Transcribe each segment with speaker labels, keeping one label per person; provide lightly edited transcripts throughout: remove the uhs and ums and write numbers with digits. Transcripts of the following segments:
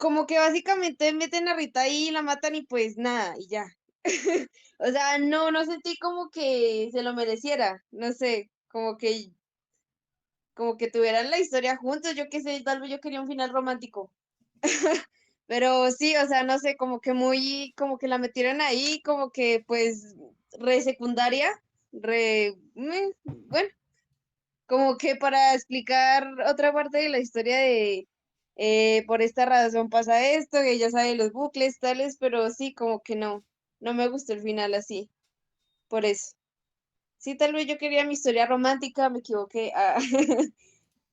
Speaker 1: como que básicamente meten a Rita ahí, la matan y pues nada, y ya. O sea, no sentí como que se lo mereciera, no sé, como que tuvieran la historia juntos, yo qué sé, tal vez yo quería un final romántico. Pero sí, o sea, no sé, como que como que la metieron ahí, como que pues re secundaria, bueno, como que para explicar otra parte de la historia de por esta razón pasa esto, que ya sabe los bucles, tales, pero sí, como que no me gustó el final así, por eso. Sí, tal vez yo quería mi historia romántica, me equivoqué.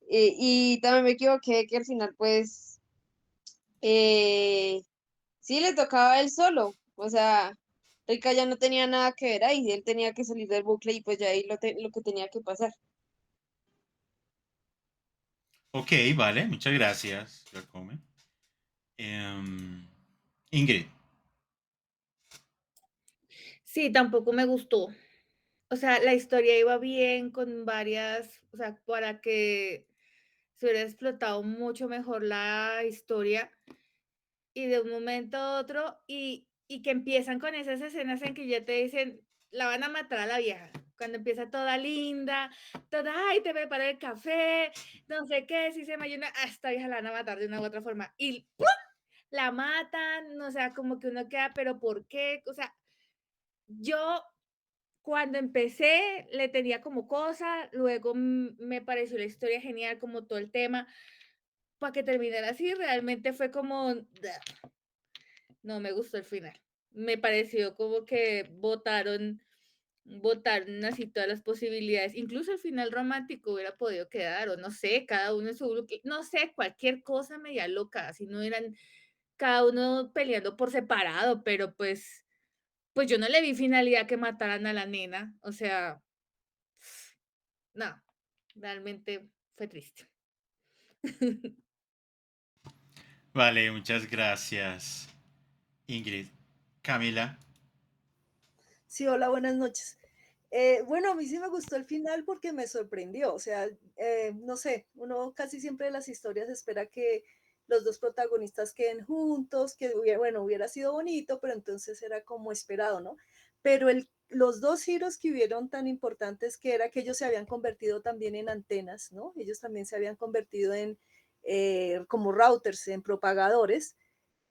Speaker 1: Y también me equivoqué que al final, pues, sí le tocaba a él solo. O sea, Rika ya no tenía nada que ver ahí, él tenía que salir del bucle y pues ya ahí lo que tenía que pasar.
Speaker 2: Ok, vale, muchas gracias, Jacome. Em, Ingrid.
Speaker 3: Sí, tampoco me gustó. O sea, la historia iba bien con varias, o sea, para que se hubiera explotado mucho mejor la historia y de un momento a otro y que empiezan con esas escenas en que ya te dicen, la van a matar a la vieja. Cuando empieza toda linda, toda, ay, te prepara el café, no sé qué, si se me ayuna, a esta vieja la van a matar de una u otra forma. Y ¡pum! La matan, o sea, como que uno queda, pero ¿por qué? O sea, yo cuando empecé le tenía como cosa, luego me pareció la historia genial, como todo el tema, para que terminara así, realmente fue como, no me gustó el final. Me pareció como que votaron así todas las posibilidades. Incluso el final romántico hubiera podido quedar, o no sé, cada uno en su bloque, no sé, cualquier cosa media loca, si no eran cada uno peleando por separado, pero pues yo no le vi finalidad que mataran a la nena, o sea, no, realmente fue triste.
Speaker 2: Vale, muchas gracias, Ingrid. Camila.
Speaker 4: Sí, hola, buenas noches. Bueno, a mí sí me gustó el final porque me sorprendió. O sea, no sé, uno casi siempre en las historias espera que los dos protagonistas queden juntos, que hubiera, bueno, hubiera sido bonito, pero entonces era como esperado, ¿no? Pero los dos giros que hubieron tan importantes que era que ellos se habían convertido también en antenas, ¿no? Ellos también se habían convertido en como routers, en propagadores.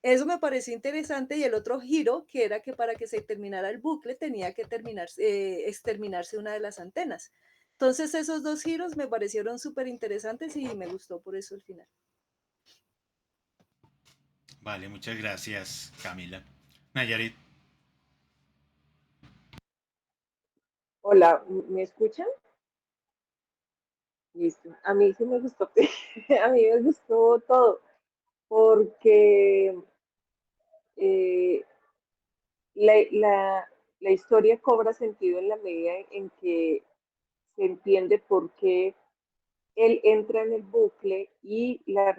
Speaker 4: Eso me pareció interesante y el otro giro, que era que para que se terminara el bucle tenía que exterminarse una de las antenas. Entonces esos dos giros me parecieron súper interesantes y me gustó por eso el final.
Speaker 2: Vale, muchas gracias, Camila. Nayarit.
Speaker 5: Hola, ¿me escuchan? Listo. A mí sí me gustó, a mí me gustó todo, porque eh, la, la, la historia cobra sentido en la medida en que se entiende por qué él entra en el bucle y la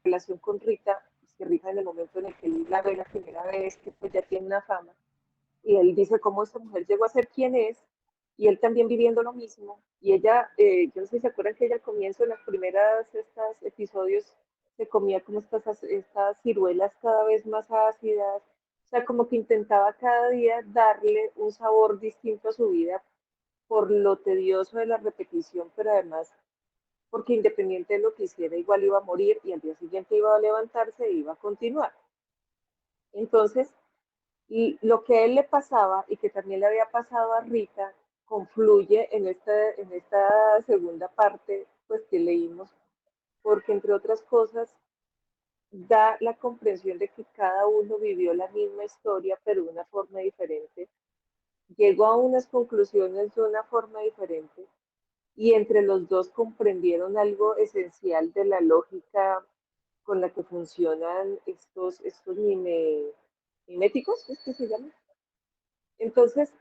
Speaker 5: relación con Rita, pues que Rita en el momento en el que él la ve la primera vez, que pues ya tiene una fama, y él dice cómo esta mujer llegó a ser quien es, y él también viviendo lo mismo, y ella, yo no sé si se acuerdan que ella al comienzo, en las primeras estos episodios, se comía como estas ciruelas cada vez más ácidas, o sea, como que intentaba cada día darle un sabor distinto a su vida por lo tedioso de la repetición, pero además porque independiente de lo que hiciera, igual iba a morir y al día siguiente iba a levantarse e iba a continuar. Entonces, y lo que a él le pasaba y que también le había pasado a Rita confluye en esta segunda parte pues que leímos, porque entre otras cosas da la comprensión de que cada uno vivió la misma historia pero de una forma diferente, llegó a unas conclusiones de una forma diferente y entre los dos comprendieron algo esencial de la lógica con la que funcionan estos miméticos, ¿es que se llama? Entonces,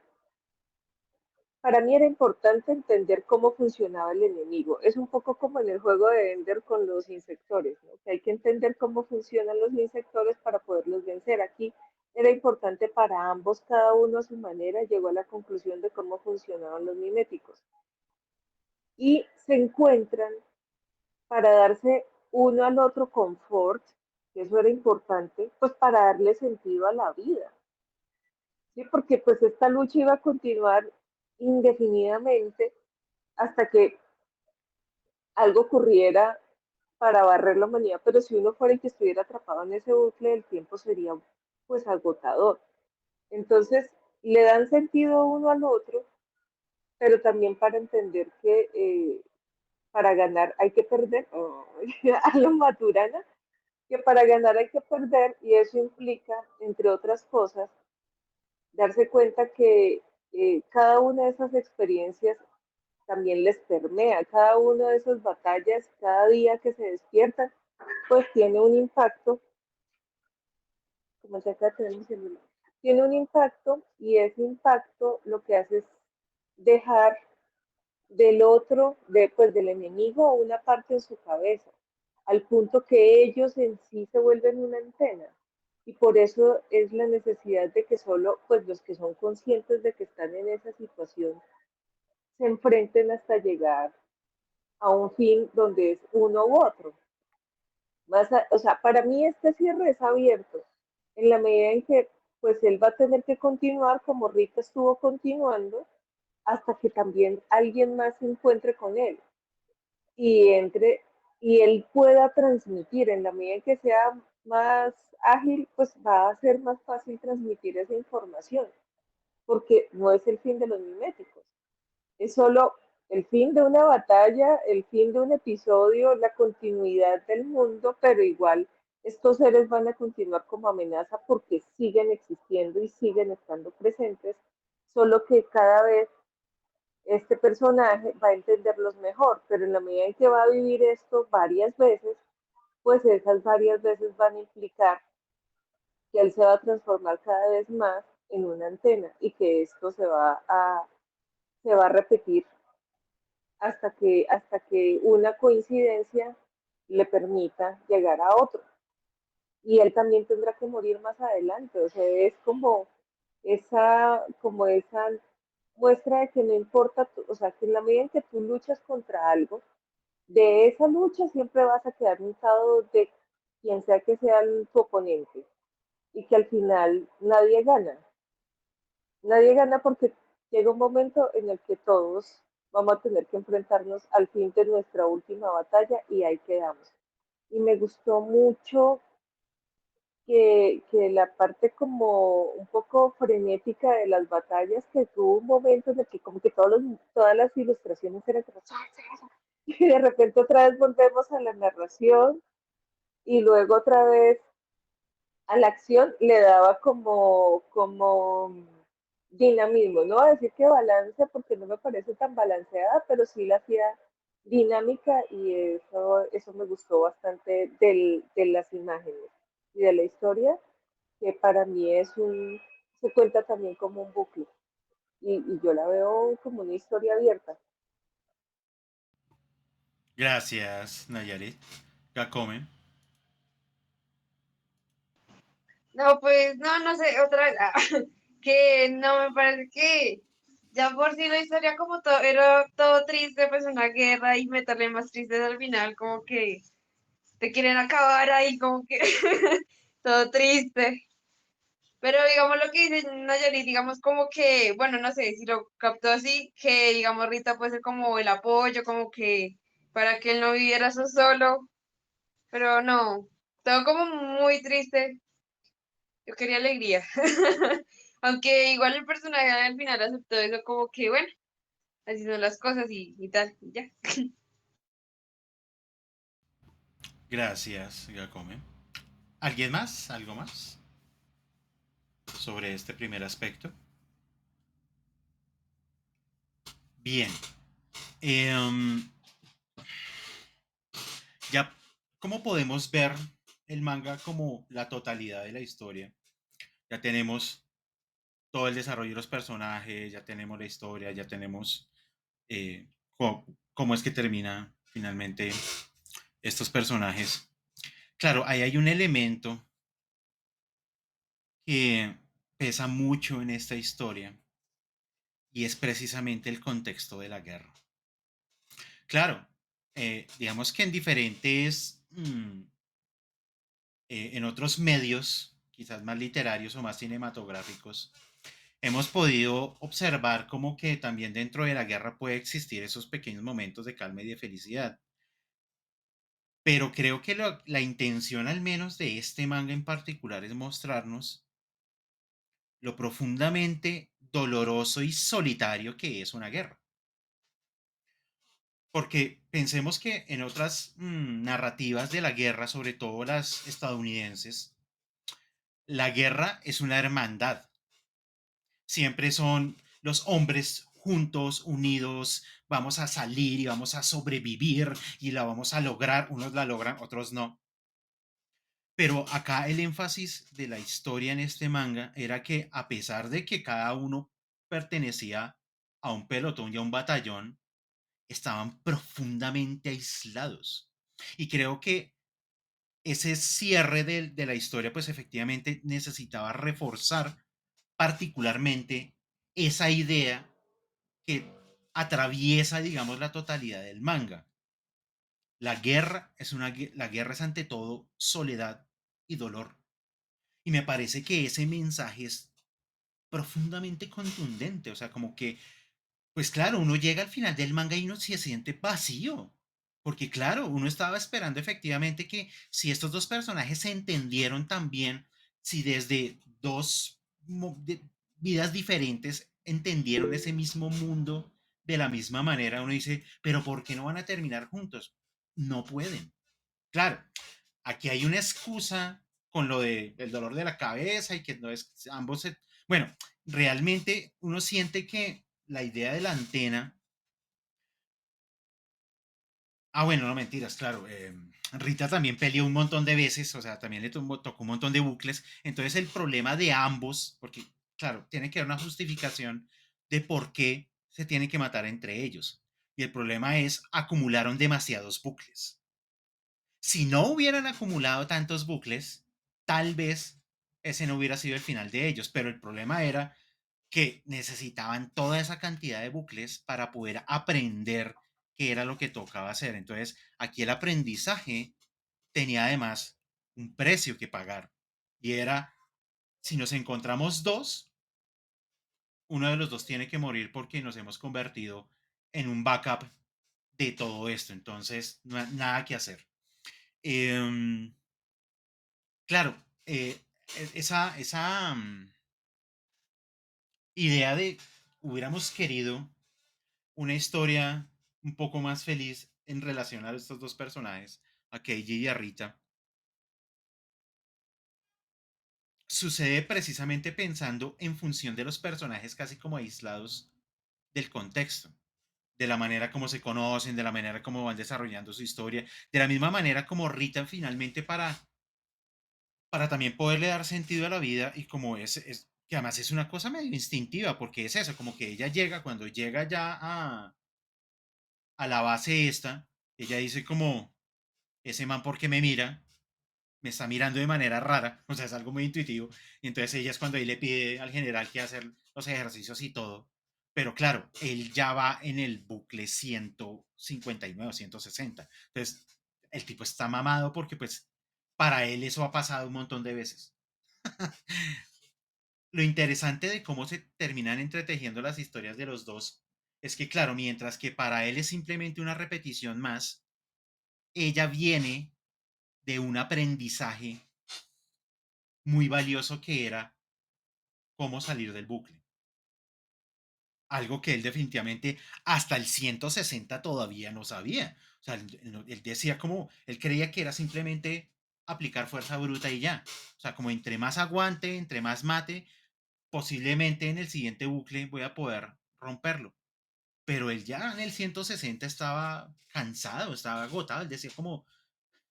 Speaker 5: para mí era importante entender cómo funcionaba el enemigo. Es un poco como en el juego de Ender con los insectores, ¿no? Que hay que entender cómo funcionan los insectores para poderlos vencer. Aquí era importante para ambos, cada uno a su manera, llegó a la conclusión de cómo funcionaban los miméticos. y se encuentran para darse uno al otro confort, que eso era importante, pues para darle sentido a la vida, ¿sí? Porque pues esta lucha iba a continuar indefinidamente hasta que algo ocurriera para barrer la humanidad, pero si uno fuera el que estuviera atrapado en ese bucle del tiempo sería pues agotador. Entonces le dan sentido uno al otro, pero también para entender que para ganar hay que perder, a lo Maturana, que para ganar hay que perder y eso implica, entre otras cosas, darse cuenta que cada una de esas experiencias también les permea, cada una de esas batallas, cada día que se despiertan, pues tiene un impacto, como se acá tenemos el celular, tiene un impacto y ese impacto lo que hace es dejar del otro, pues del enemigo, una parte en su cabeza, al punto que ellos en sí se vuelven una antena. Y por eso es la necesidad de que solo pues los que son conscientes de que están en esa situación se enfrenten hasta llegar a un fin donde es uno u otro. O sea, para mí este cierre es abierto, en la medida en que pues él va a tener que continuar como Rita estuvo continuando hasta que también alguien más se encuentre con él y entre y él pueda transmitir en la medida en que sea más ágil, pues va a ser más fácil transmitir esa información, porque no es el fin de los miméticos, es solo el fin de una batalla, el fin de un episodio, la continuidad del mundo, pero igual estos seres van a continuar como amenaza porque siguen existiendo y siguen estando presentes, solo que cada vez este personaje va a entenderlos mejor, pero en la medida en que va a vivir esto varias veces, pues esas varias veces van a implicar que él se va a transformar cada vez más en una antena y que esto se va a repetir hasta que una coincidencia le permita llegar a otro. Y él también tendrá que morir más adelante, o sea, es como esa muestra de que no importa, o sea, que en la medida en que tú luchas contra algo, de esa lucha siempre vas a quedar hinchado de quien sea que sea tu oponente y que al final nadie gana porque llega un momento en el que todos vamos a tener que enfrentarnos al fin de nuestra última batalla y ahí quedamos. Y me gustó mucho que la parte como un poco frenética de las batallas, que tuvo un momento en el que como que todas las ilustraciones eran como, y de repente otra vez volvemos a la narración y luego otra vez a la acción le daba como dinamismo, no voy a decir que balance porque no me parece tan balanceada, pero sí la hacía dinámica y eso me gustó bastante de las imágenes y de la historia, que para mí se cuenta también como un bucle y yo la veo como una historia abierta.
Speaker 2: Gracias, Nayarit. Gakome.
Speaker 1: No, pues, no, no sé, otra vez, que no me parece que ya por sí la historia como todo, era todo triste, pues una guerra y meterle más tristes al final, como que te quieren acabar ahí, como que todo triste. Pero digamos lo que dice Nayarit, digamos como que, bueno, no sé si lo captó así, que digamos Rita puede ser como el apoyo, como que para que él no viviera eso solo, pero no, todo como muy triste. Yo quería alegría. Aunque igual el personaje al final aceptó eso como que, bueno, así son las cosas y tal, y ya.
Speaker 2: Gracias, Gakome. ¿Alguien más? ¿Algo más sobre este primer aspecto? Bien. Em, ya, ¿cómo podemos ver el manga como la totalidad de la historia? Ya tenemos todo el desarrollo de los personajes, ya tenemos la historia, ya tenemos cómo es que termina finalmente estos personajes. Claro, ahí hay un elemento que pesa mucho en esta historia y es precisamente el contexto de la guerra. Claro, digamos que en diferentes, en otros medios, quizás más literarios o más cinematográficos, hemos podido observar como que también dentro de la guerra puede existir esos pequeños momentos de calma y de felicidad. Pero creo que la intención al menos de este manga en particular es mostrarnos lo profundamente doloroso y solitario que es una guerra. Porque pensemos que en otras narrativas de la guerra, sobre todo las estadounidenses, la guerra es una hermandad. Siempre son los hombres juntos, unidos, vamos a salir y vamos a sobrevivir y la vamos a lograr. Unos la logran, otros no. Pero acá el énfasis de la historia en este manga era que a pesar de que cada uno pertenecía a un pelotón y a un batallón, estaban profundamente aislados. Y creo que ese cierre de la historia, pues efectivamente necesitaba reforzar particularmente esa idea que atraviesa, digamos, la totalidad del manga. La guerra la guerra es ante todo soledad y dolor. Y me parece que ese mensaje es profundamente contundente, o sea, como que pues claro, uno llega al final del manga y uno se siente vacío. Porque claro, uno estaba esperando efectivamente que si estos dos personajes se entendieron tan bien, si desde dos vidas diferentes entendieron ese mismo mundo de la misma manera, uno dice, pero ¿por qué no van a terminar juntos? No pueden. Claro, aquí hay una excusa con lo de el dolor de la cabeza y que no es ambos bueno, realmente uno siente que la idea de la antena. Ah, bueno, no mentiras, claro. Rita también peleó un montón de veces, o sea, también le tocó un montón de bucles. Entonces el problema de ambos, porque claro, tiene que haber una justificación de por qué se tienen que matar entre ellos. Y el problema es acumularon demasiados bucles. Si no hubieran acumulado tantos bucles, tal vez ese no hubiera sido el final de ellos, pero el problema era que necesitaban toda esa cantidad de bucles para poder aprender qué era lo que tocaba hacer. Entonces, aquí el aprendizaje tenía además un precio que pagar y era, si nos encontramos dos, uno de los dos tiene que morir porque nos hemos convertido en un backup de todo esto. Entonces, nada que hacer. Eh, claro, esa idea de hubiéramos querido una historia un poco más feliz en relación a estos dos personajes, a Keiji y a Rita, sucede precisamente pensando en función de los personajes casi como aislados del contexto, de la manera como se conocen, de la manera como van desarrollando su historia, de la misma manera como Rita finalmente para también poderle dar sentido a la vida y como es que además es una cosa medio instintiva, porque es eso, como que ella llega, cuando llega ya a la base esta, ella dice como, ese man porque me está mirando de manera rara, o sea, es algo muy intuitivo, y entonces ella es cuando ahí le pide al general que hacer los ejercicios y todo, pero claro, él ya va en el bucle 159 o 160, entonces el tipo está mamado porque pues para él eso ha pasado un montón de veces. Lo interesante de cómo se terminan entretejiendo las historias de los dos es que, claro, mientras que para él es simplemente una repetición más, ella viene de un aprendizaje muy valioso que era cómo salir del bucle. Algo que él definitivamente hasta el 160 todavía no sabía. O sea, él decía como, él creía que era simplemente aplicar fuerza bruta y ya. O sea, como entre más aguante, entre más mate, posiblemente en el siguiente bucle voy a poder romperlo. Pero él ya en el 160 estaba cansado, estaba agotado. Él decía como,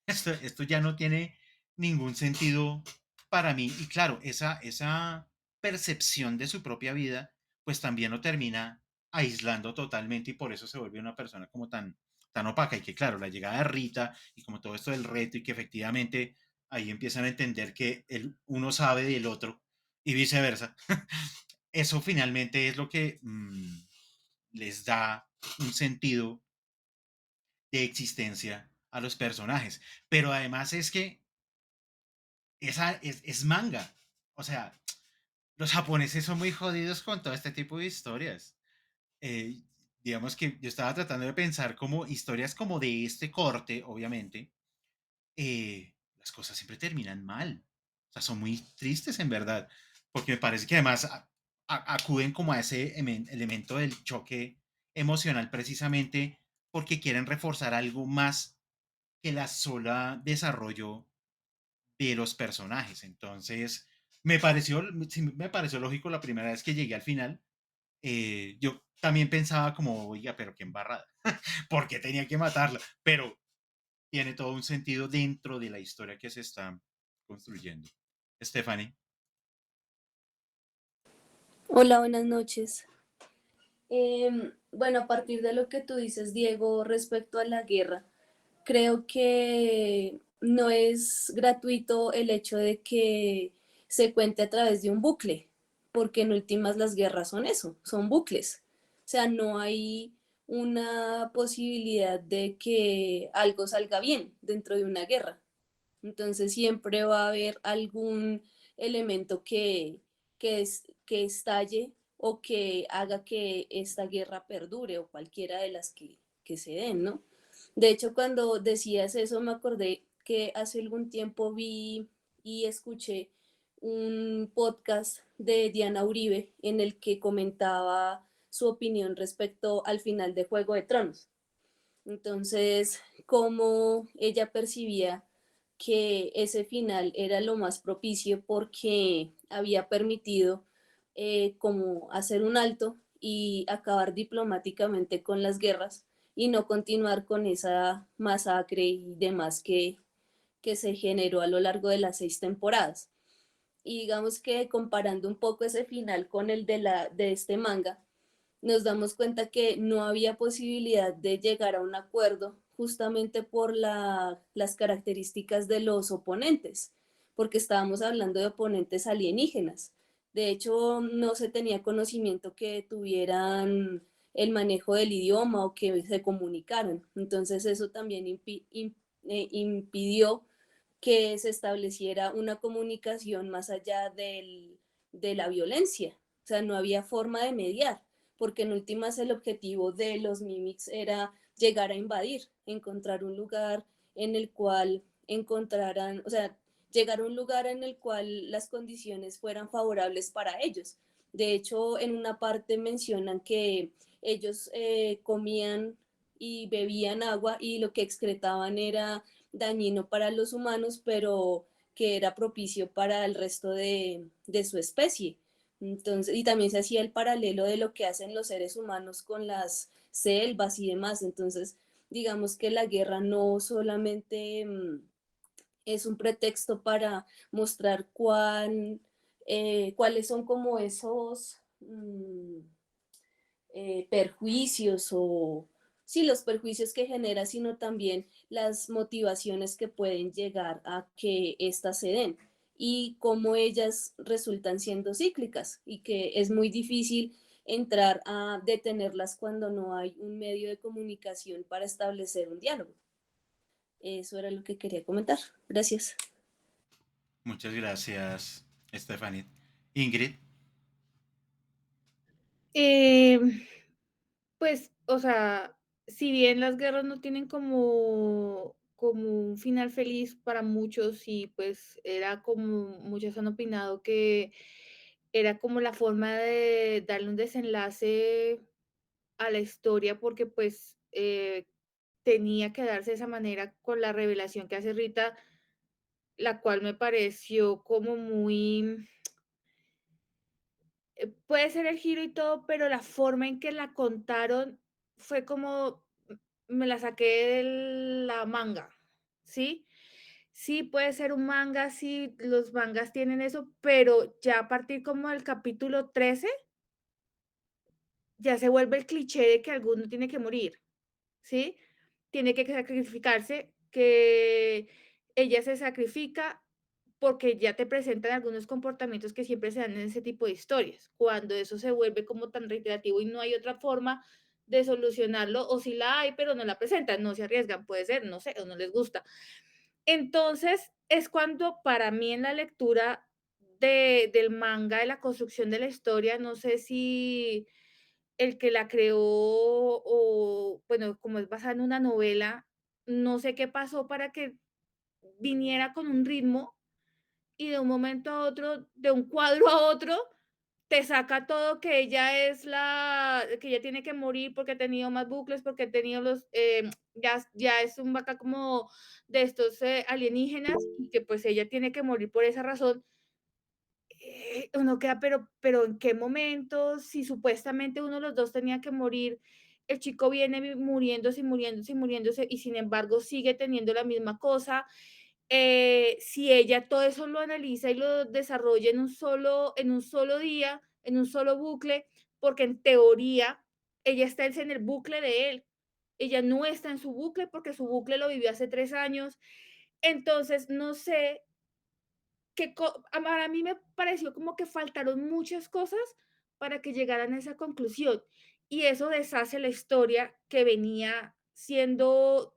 Speaker 2: esto ya no tiene ningún sentido para mí. Y claro, esa percepción de su propia vida, pues también lo termina aislando totalmente y por eso se vuelve una persona como tan opaca. Y que claro, la llegada de Rita y como todo esto del reto y que efectivamente ahí empiezan a entender que el uno sabe del otro y viceversa. Eso finalmente es lo que les da un sentido de existencia a los personajes. Pero además es que es manga. O sea, los japoneses son muy jodidos con todo este tipo de historias. Eh, digamos que yo estaba tratando de pensar como historias como de este corte, obviamente, las cosas siempre terminan mal. O sea, son muy tristes en verdad, porque me parece que además acuden como a ese elemento del choque emocional precisamente porque quieren reforzar algo más que la sola desarrollo de los personajes. Entonces, sí, me pareció lógico la primera vez que llegué al final. Yo también pensaba como, oiga, pero qué embarrada, ¿por qué tenía que matarla? Pero tiene todo un sentido dentro de la historia que se está construyendo. Stephanie.
Speaker 6: Hola, buenas noches. Bueno, a partir de lo que tú dices, Diego, respecto a la guerra, creo que no es gratuito el hecho de que se cuente a través de un bucle, porque en últimas las guerras son eso, son bucles. O sea, no hay una posibilidad de que algo salga bien dentro de una guerra. Entonces siempre va a haber algún elemento que estalle o que haga que esta guerra perdure o cualquiera de las que se den, ¿no? De hecho, cuando decías eso, me acordé que hace algún tiempo vi y escuché un podcast de Diana Uribe en el que comentaba su opinión respecto al final de Juego de Tronos. Entonces, cómo ella percibía que ese final era lo más propicio porque había permitido como hacer un alto y acabar diplomáticamente con las guerras y no continuar con esa masacre y demás que se generó a lo largo de las 6 temporadas. Y digamos que comparando un poco ese final con el de este manga, nos damos cuenta que no había posibilidad de llegar a un acuerdo justamente por las características de los oponentes, porque estábamos hablando de oponentes alienígenas. De hecho, no se tenía conocimiento que tuvieran el manejo del idioma o que se comunicaran. Entonces eso también impidió que se estableciera una comunicación más allá de la violencia. O sea, no había forma de mediar, porque en últimas el objetivo de los Mimics era llegar a invadir, encontrar un lugar en el cual encontraran, o sea, llegar a un lugar en el cual las condiciones fueran favorables para ellos. De hecho, en una parte mencionan que ellos comían y bebían agua y lo que excretaban era dañino para los humanos, pero que era propicio para el resto de su especie. Entonces, y también se hacía el paralelo de lo que hacen los seres humanos con las selvas y demás. Entonces, digamos que la guerra no solamente es un pretexto para mostrar cuáles son como esos perjuicios o sí, los perjuicios que genera, sino también las motivaciones que pueden llegar a que éstas se den y cómo ellas resultan siendo cíclicas y que es muy difícil entrar a detenerlas cuando no hay un medio de comunicación para establecer un diálogo. Eso era lo que quería comentar. Gracias.
Speaker 2: Muchas gracias, Stephanie. Ingrid.
Speaker 3: Eh, pues, o sea, si bien las guerras no tienen como un final feliz para muchos y pues era como muchos han opinado que era como la forma de darle un desenlace a la historia porque pues tenía que darse de esa manera con la revelación que hace Rita, la cual me pareció como muy, puede ser el giro y todo, pero la forma en que la contaron fue como, me la saqué de la manga, ¿sí? Sí, puede ser un manga, sí, los mangas tienen eso, pero ya a partir como del capítulo 13 ya se vuelve el cliché de que alguno tiene que morir, ¿sí? Tiene que sacrificarse, que ella se sacrifica porque ya te presentan algunos comportamientos que siempre se dan en ese tipo de historias. Cuando eso se vuelve como tan reiterativo y no hay otra forma de solucionarlo, o si la hay, pero no la presentan, no se arriesgan, puede ser, no sé, o no les gusta. Entonces, es cuando para mí en la lectura del manga, de la construcción de la historia, no sé si el que la creó o, bueno, como es basada en una novela, no sé qué pasó para que viniera con un ritmo y de un momento a otro, de un cuadro a otro, te saca todo que ella es que ella tiene que morir porque ha tenido más bucles, porque ha tenido ya es un vaca como de estos alienígenas y que pues ella tiene que morir por esa razón. Uno queda, pero ¿en qué momento? Si supuestamente uno de los dos tenía que morir, el chico viene muriéndose y muriéndose y muriéndose y sin embargo sigue teniendo la misma cosa. Si ella todo eso lo analiza y lo desarrolla en un solo día, en un solo bucle, porque en teoría ella está en el bucle de él. Ella no está en su bucle porque su bucle lo vivió hace 3 años. Entonces, no sé para mí me pareció como que faltaron muchas cosas para que llegaran a esa conclusión. Y eso deshace la historia que venía siendo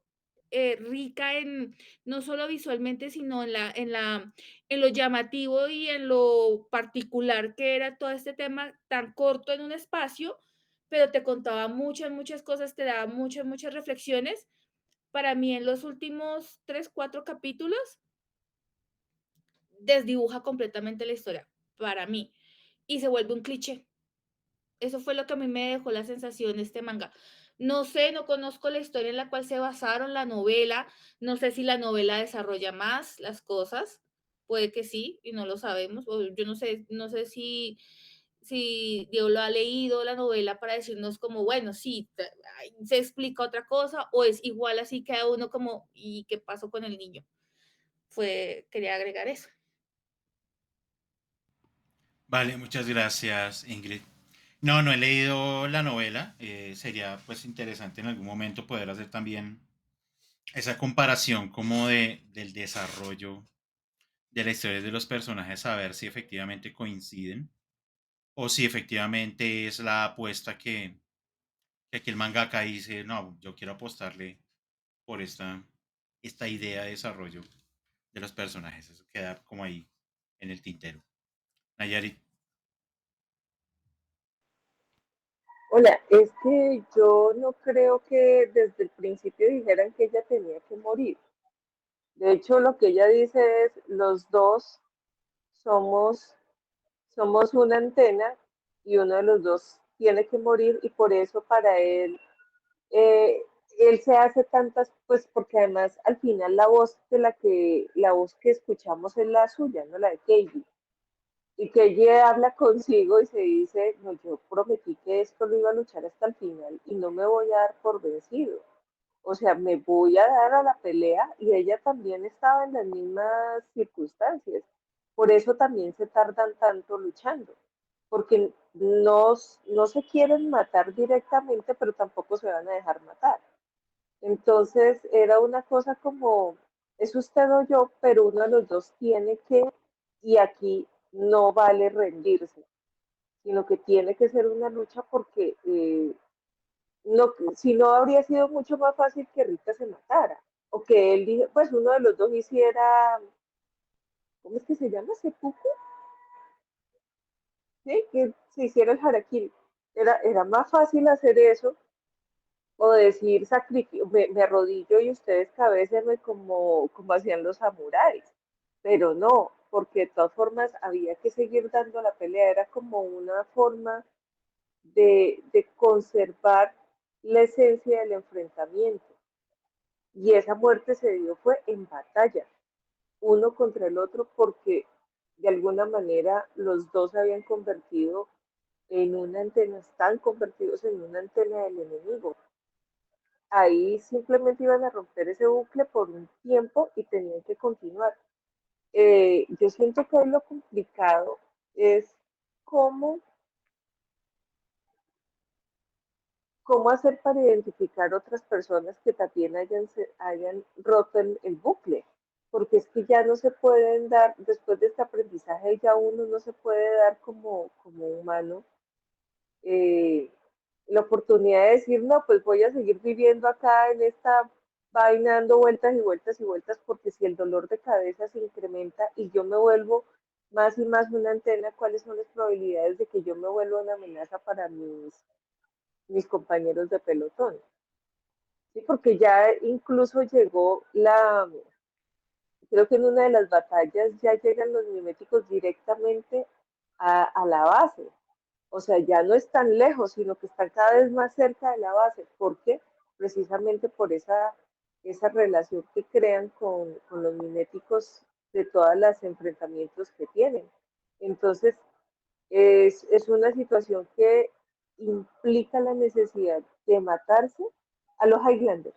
Speaker 3: rica en no solo visualmente, sino en lo llamativo y en lo particular que era todo este tema tan corto en un espacio, pero te contaba muchas, muchas cosas, te daba muchas, muchas reflexiones. Para mí, en los últimos 3, 4 capítulos, desdibuja completamente la historia, para mí, y se vuelve un cliché. Eso fue lo que a mí me dejó la sensación de este manga. No sé, no conozco la historia en la cual se basaron la novela, no sé si la novela desarrolla más las cosas, puede que sí, y no lo sabemos, o yo no sé si Diego lo ha leído la novela para decirnos como, bueno, sí, se explica otra cosa, o es igual así queda uno como, ¿y qué pasó con el niño? Quería agregar eso.
Speaker 2: Vale, muchas gracias, Ingrid. No, no he leído la novela. Sería pues interesante en algún momento poder hacer también esa comparación como del desarrollo de la historia de los personajes, a ver si efectivamente coinciden o si efectivamente es la apuesta que aquí el mangaka dice, no, yo quiero apostarle por esta idea de desarrollo de los personajes. Eso queda como ahí en el tintero. Nayarit.
Speaker 5: Hola, es que yo no creo que desde el principio dijeran que ella tenía que morir. De hecho, lo que ella dice es, los dos somos, somos una antena y uno de los dos tiene que morir y por eso para eh, él se hace tantas, pues porque además al final la voz que escuchamos es la suya, no la de Keiji. Y que ella habla consigo y se dice, no, yo prometí que esto lo iba a luchar hasta el final y no me voy a dar por vencido. O sea, me voy a dar a la pelea y ella también estaba en las mismas circunstancias. Por eso también se tardan tanto luchando, porque no se quieren matar directamente, pero tampoco se van a dejar matar. Entonces era una cosa como, es usted o yo, pero uno de los dos tiene que, y aquí no vale rendirse, sino que tiene que ser una lucha porque no, si no habría sido mucho más fácil que Rita se matara, o que él, pues uno de los dos hiciera, ¿cómo es que se llama? ¿Seppuku? ¿Sí? Que se hiciera el harakiri. Era más fácil hacer eso o decir sacrificio, me arrodillo y ustedes cabécenme como hacían los samuráis. Pero no, porque de todas formas había que seguir dando la pelea, era como una forma de conservar la esencia del enfrentamiento. Y esa muerte se dio fue en batalla, uno contra el otro, porque de alguna manera los dos se habían convertido en una antena, están convertidos en una antena del enemigo. Ahí simplemente iban a romper ese bucle por un tiempo y tenían que continuar. Yo siento que ahí lo complicado es cómo, cómo hacer para identificar otras personas que también hayan roto el bucle, porque es que ya no se pueden dar, después de este aprendizaje, ya uno no se puede dar como humano eh, la oportunidad de decir, no, pues voy a seguir viviendo acá en esta vaina dando vueltas y vueltas y vueltas, porque si el dolor de cabeza se incrementa y yo me vuelvo más y más una antena, ¿cuáles son las probabilidades de que yo me vuelva una amenaza para mis compañeros de pelotón? Sí, porque ya incluso llegó creo que en una de las batallas ya llegan los miméticos directamente a la base. O sea, ya no están lejos, sino que están cada vez más cerca de la base. ¿Por qué? Precisamente por esa relación que crean con los miméticos de todos los enfrentamientos que tienen. Entonces, es una situación que implica la necesidad de matarse a los Highlanders,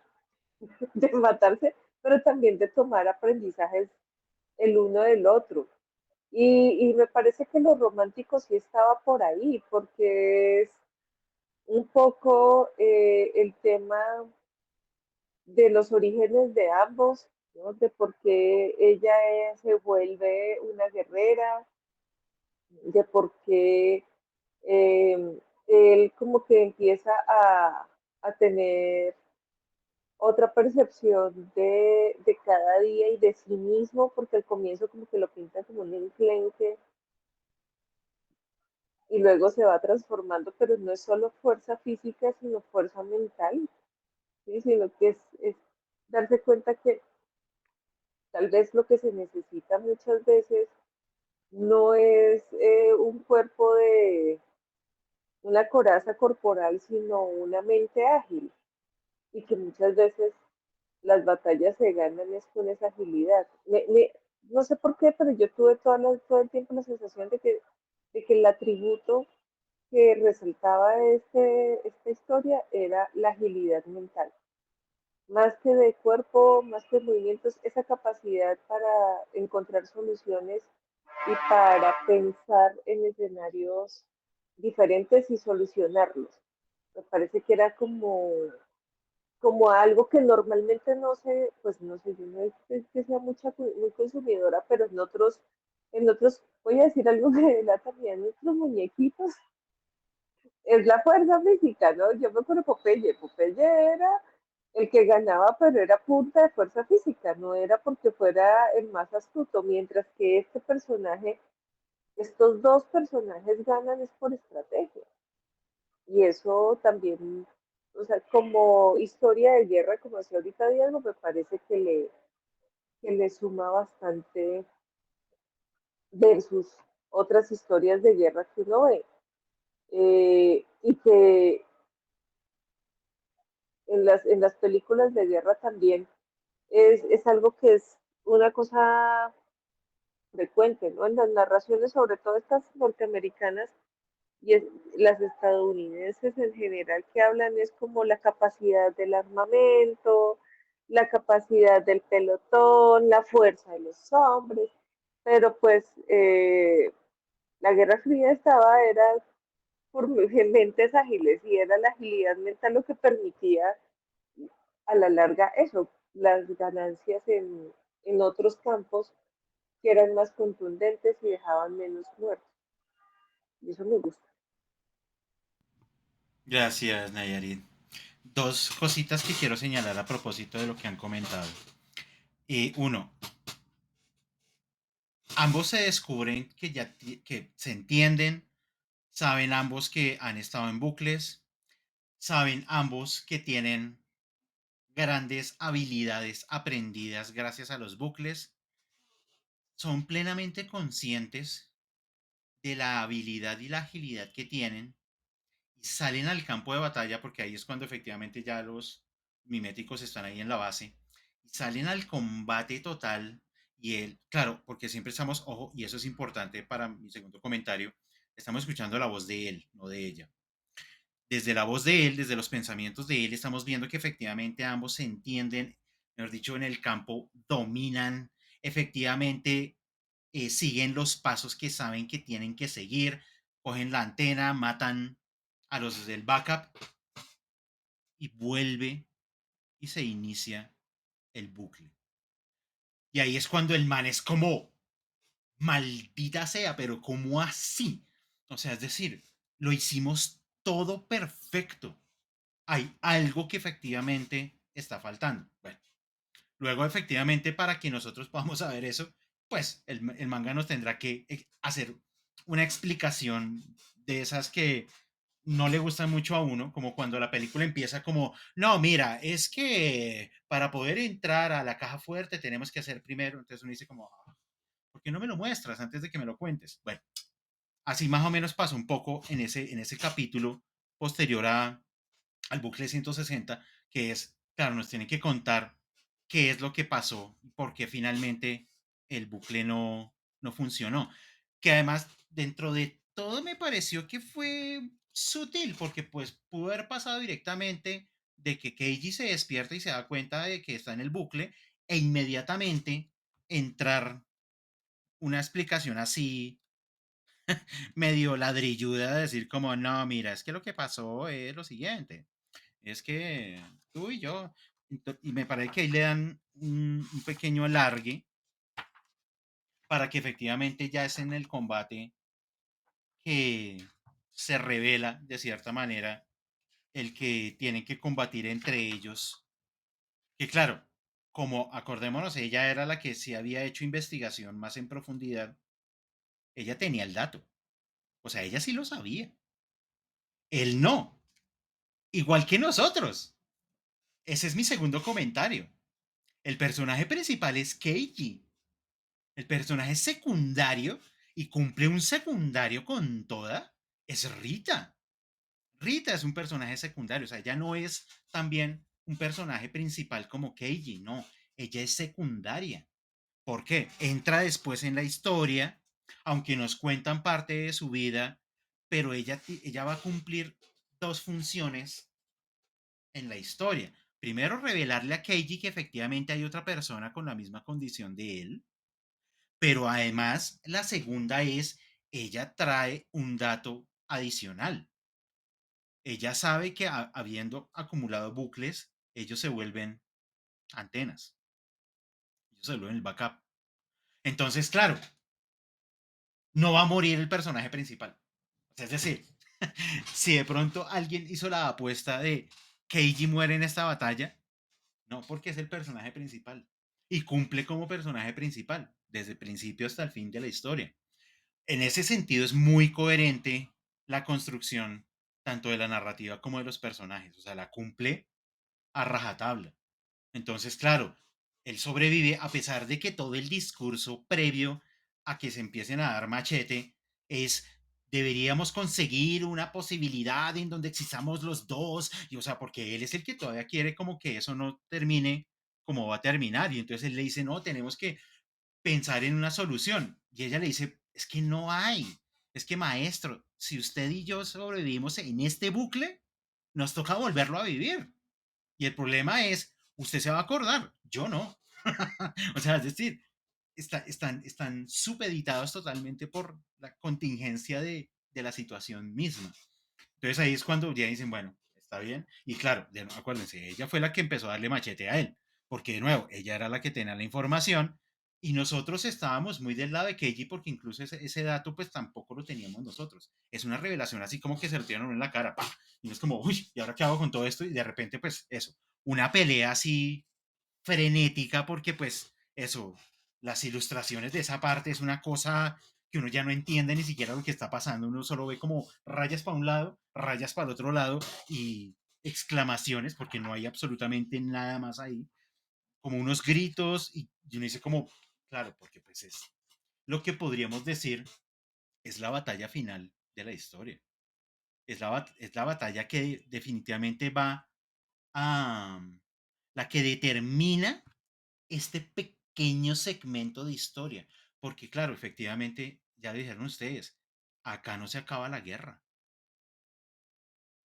Speaker 5: de matarse, pero también de tomar aprendizajes el uno del otro. Y me parece que lo romántico sí estaba por ahí, porque es un poco el tema de los orígenes de ambos, ¿no? De por qué ella se vuelve una guerrera, de por qué él como que empieza a tener otra percepción de cada día y de sí mismo, porque al comienzo como que lo pinta como un enclenque y luego se va transformando, pero no es solo fuerza física, sino fuerza mental, ¿sí? Sino que es darse cuenta que tal vez lo que se necesita muchas veces no es un cuerpo de una coraza corporal, sino una mente ágil, y que muchas veces las batallas se ganan es con esa agilidad. No sé por qué, pero yo tuve todo el tiempo la sensación de que el atributo que resaltaba esta historia era la agilidad mental. Más que de cuerpo, más que de movimientos, esa capacidad para encontrar soluciones y para pensar en escenarios diferentes y solucionarlos. Me parece que era como algo que normalmente no se, pues no sé, yo no es que sea muy consumidora, pero en otros, voy a decir algo que la también, en otros muñequitos, es la fuerza física, ¿no? Yo me acuerdo de Popeye era el que ganaba, pero era punta de fuerza física, no era porque fuera el más astuto, mientras que estos dos personajes ganan es por estrategia. Y eso también, o sea, como historia de guerra, como decía ahorita Diego, me parece que le suma bastante versus otras historias de guerra que uno ve. Y que en las películas de guerra también es algo que es una cosa frecuente, ¿no? En las narraciones, sobre todo estas norteamericanas y las estadounidenses en general, que hablan es como la capacidad del armamento, la capacidad del pelotón, la fuerza de los hombres, pero pues la Guerra Fría era por mentes ágiles y era la agilidad mental lo que permitía a la larga eso, las ganancias en otros campos que eran más contundentes y dejaban menos muertos. Y eso me gusta.
Speaker 2: Gracias, Nayarit. Dos cositas que quiero señalar a propósito de lo que han comentado. Uno, ambos se descubren que se entienden, saben ambos que han estado en bucles, saben ambos que tienen grandes habilidades aprendidas gracias a los bucles, son plenamente conscientes de la habilidad y la agilidad que tienen y salen al campo de batalla, porque ahí es cuando efectivamente ya los miméticos están ahí en la base, y salen al combate total. Y él, claro, porque siempre estamos, ojo, y eso es importante para mi segundo comentario, estamos escuchando la voz de él, no de ella. Desde la voz de él, desde los pensamientos de él, estamos viendo que efectivamente ambos se entienden, mejor dicho, en el campo, dominan, efectivamente siguen los pasos que saben que tienen que seguir, cogen la antena, matan a los del backup y vuelve y se inicia el bucle. Y ahí es cuando el man es como, maldita sea, pero ¿cómo así? O sea, es decir, lo hicimos todo perfecto. Hay algo que efectivamente está faltando. Bueno, luego efectivamente para que nosotros podamos saber eso, pues el manga nos tendrá que hacer una explicación de esas que no le gustan mucho a uno, como cuando la película empieza como, no, mira, es que para poder entrar a la caja fuerte tenemos que hacer primero, entonces uno dice como, "Ah, ¿por qué no me lo muestras antes de que me lo cuentes?". Bueno, así más o menos pasó un poco en ese capítulo posterior al bucle 160, que es, claro, nos tienen que contar qué es lo que pasó, por qué finalmente el bucle no funcionó. Que además, dentro de todo me pareció que fue sutil, porque pues pudo haber pasado directamente de que Keiji se despierta y se da cuenta de que está en el bucle e inmediatamente entrar una explicación así medio ladrilluda de decir como, no, mira, es que lo que pasó es lo siguiente, es que tú y yo, y me parece que ahí le dan un pequeño alargue para que efectivamente ya es en el combate que se revela de cierta manera el que tienen que combatir entre ellos. Que claro, como acordémonos, ella era la que sí había hecho investigación más en profundidad, ella tenía el dato. O sea, ella sí lo sabía. Él no. Igual que nosotros. Ese es mi segundo comentario. El personaje principal es Keiji. El personaje secundario, y cumple un secundario con toda, es Rita. Rita es un personaje secundario, o sea, ella no es también un personaje principal como Keiji, no, ella es secundaria. ¿Por qué? Entra después en la historia, aunque nos cuentan parte de su vida, pero ella va a cumplir dos funciones en la historia. Primero, revelarle a Keiji que efectivamente hay otra persona con la misma condición de él, pero además la segunda es, ella trae un dato adicional. Ella sabe que habiendo acumulado bucles, ellos se vuelven antenas, ellos se vuelven el backup. Entonces, claro, no va a morir el personaje principal. Es decir, si de pronto alguien hizo la apuesta de Keiji muere en esta batalla, no, porque es el personaje principal y cumple como personaje principal desde el principio hasta el fin de la historia. En ese sentido es muy coherente la construcción tanto de la narrativa como de los personajes, o sea, la cumple a rajatabla. Entonces, claro, él sobrevive a pesar de que todo el discurso previo a que se empiecen a dar machete es deberíamos conseguir una posibilidad en donde existamos los dos, y o sea, porque él es el que todavía quiere como que eso no termine como va a terminar, y entonces él le dice, no, tenemos que pensar en una solución, y ella le dice, es que no hay, es que maestro, si usted y yo sobrevivimos en este bucle, nos toca volverlo a vivir. Y el problema es, usted se va a acordar, yo no. O sea, es decir, están supeditados totalmente por la contingencia de la situación misma. Entonces ahí es cuando ya dicen, bueno, está bien. Y claro, acuérdense, ella fue la que empezó a darle machete a él, porque de nuevo, ella era la que tenía la información y nosotros estábamos muy del lado de Keiji porque incluso ese dato pues tampoco lo teníamos nosotros. Es una revelación así como que se lo tiran en la cara, ¡pah! Y no es como, uy, ¿y ahora qué hago con todo esto? Y de repente pues eso, una pelea así frenética porque pues eso, las ilustraciones de esa parte es una cosa que uno ya no entiende ni siquiera lo que está pasando, uno solo ve como rayas para un lado, rayas para el otro lado y exclamaciones porque no hay absolutamente nada más ahí, como unos gritos y uno dice como, claro, porque pues es lo que podríamos decir es la batalla final de la historia. Es la batalla que definitivamente va a la que determina este pequeño segmento de historia. Porque claro, efectivamente, ya dijeron ustedes, acá no se acaba la guerra.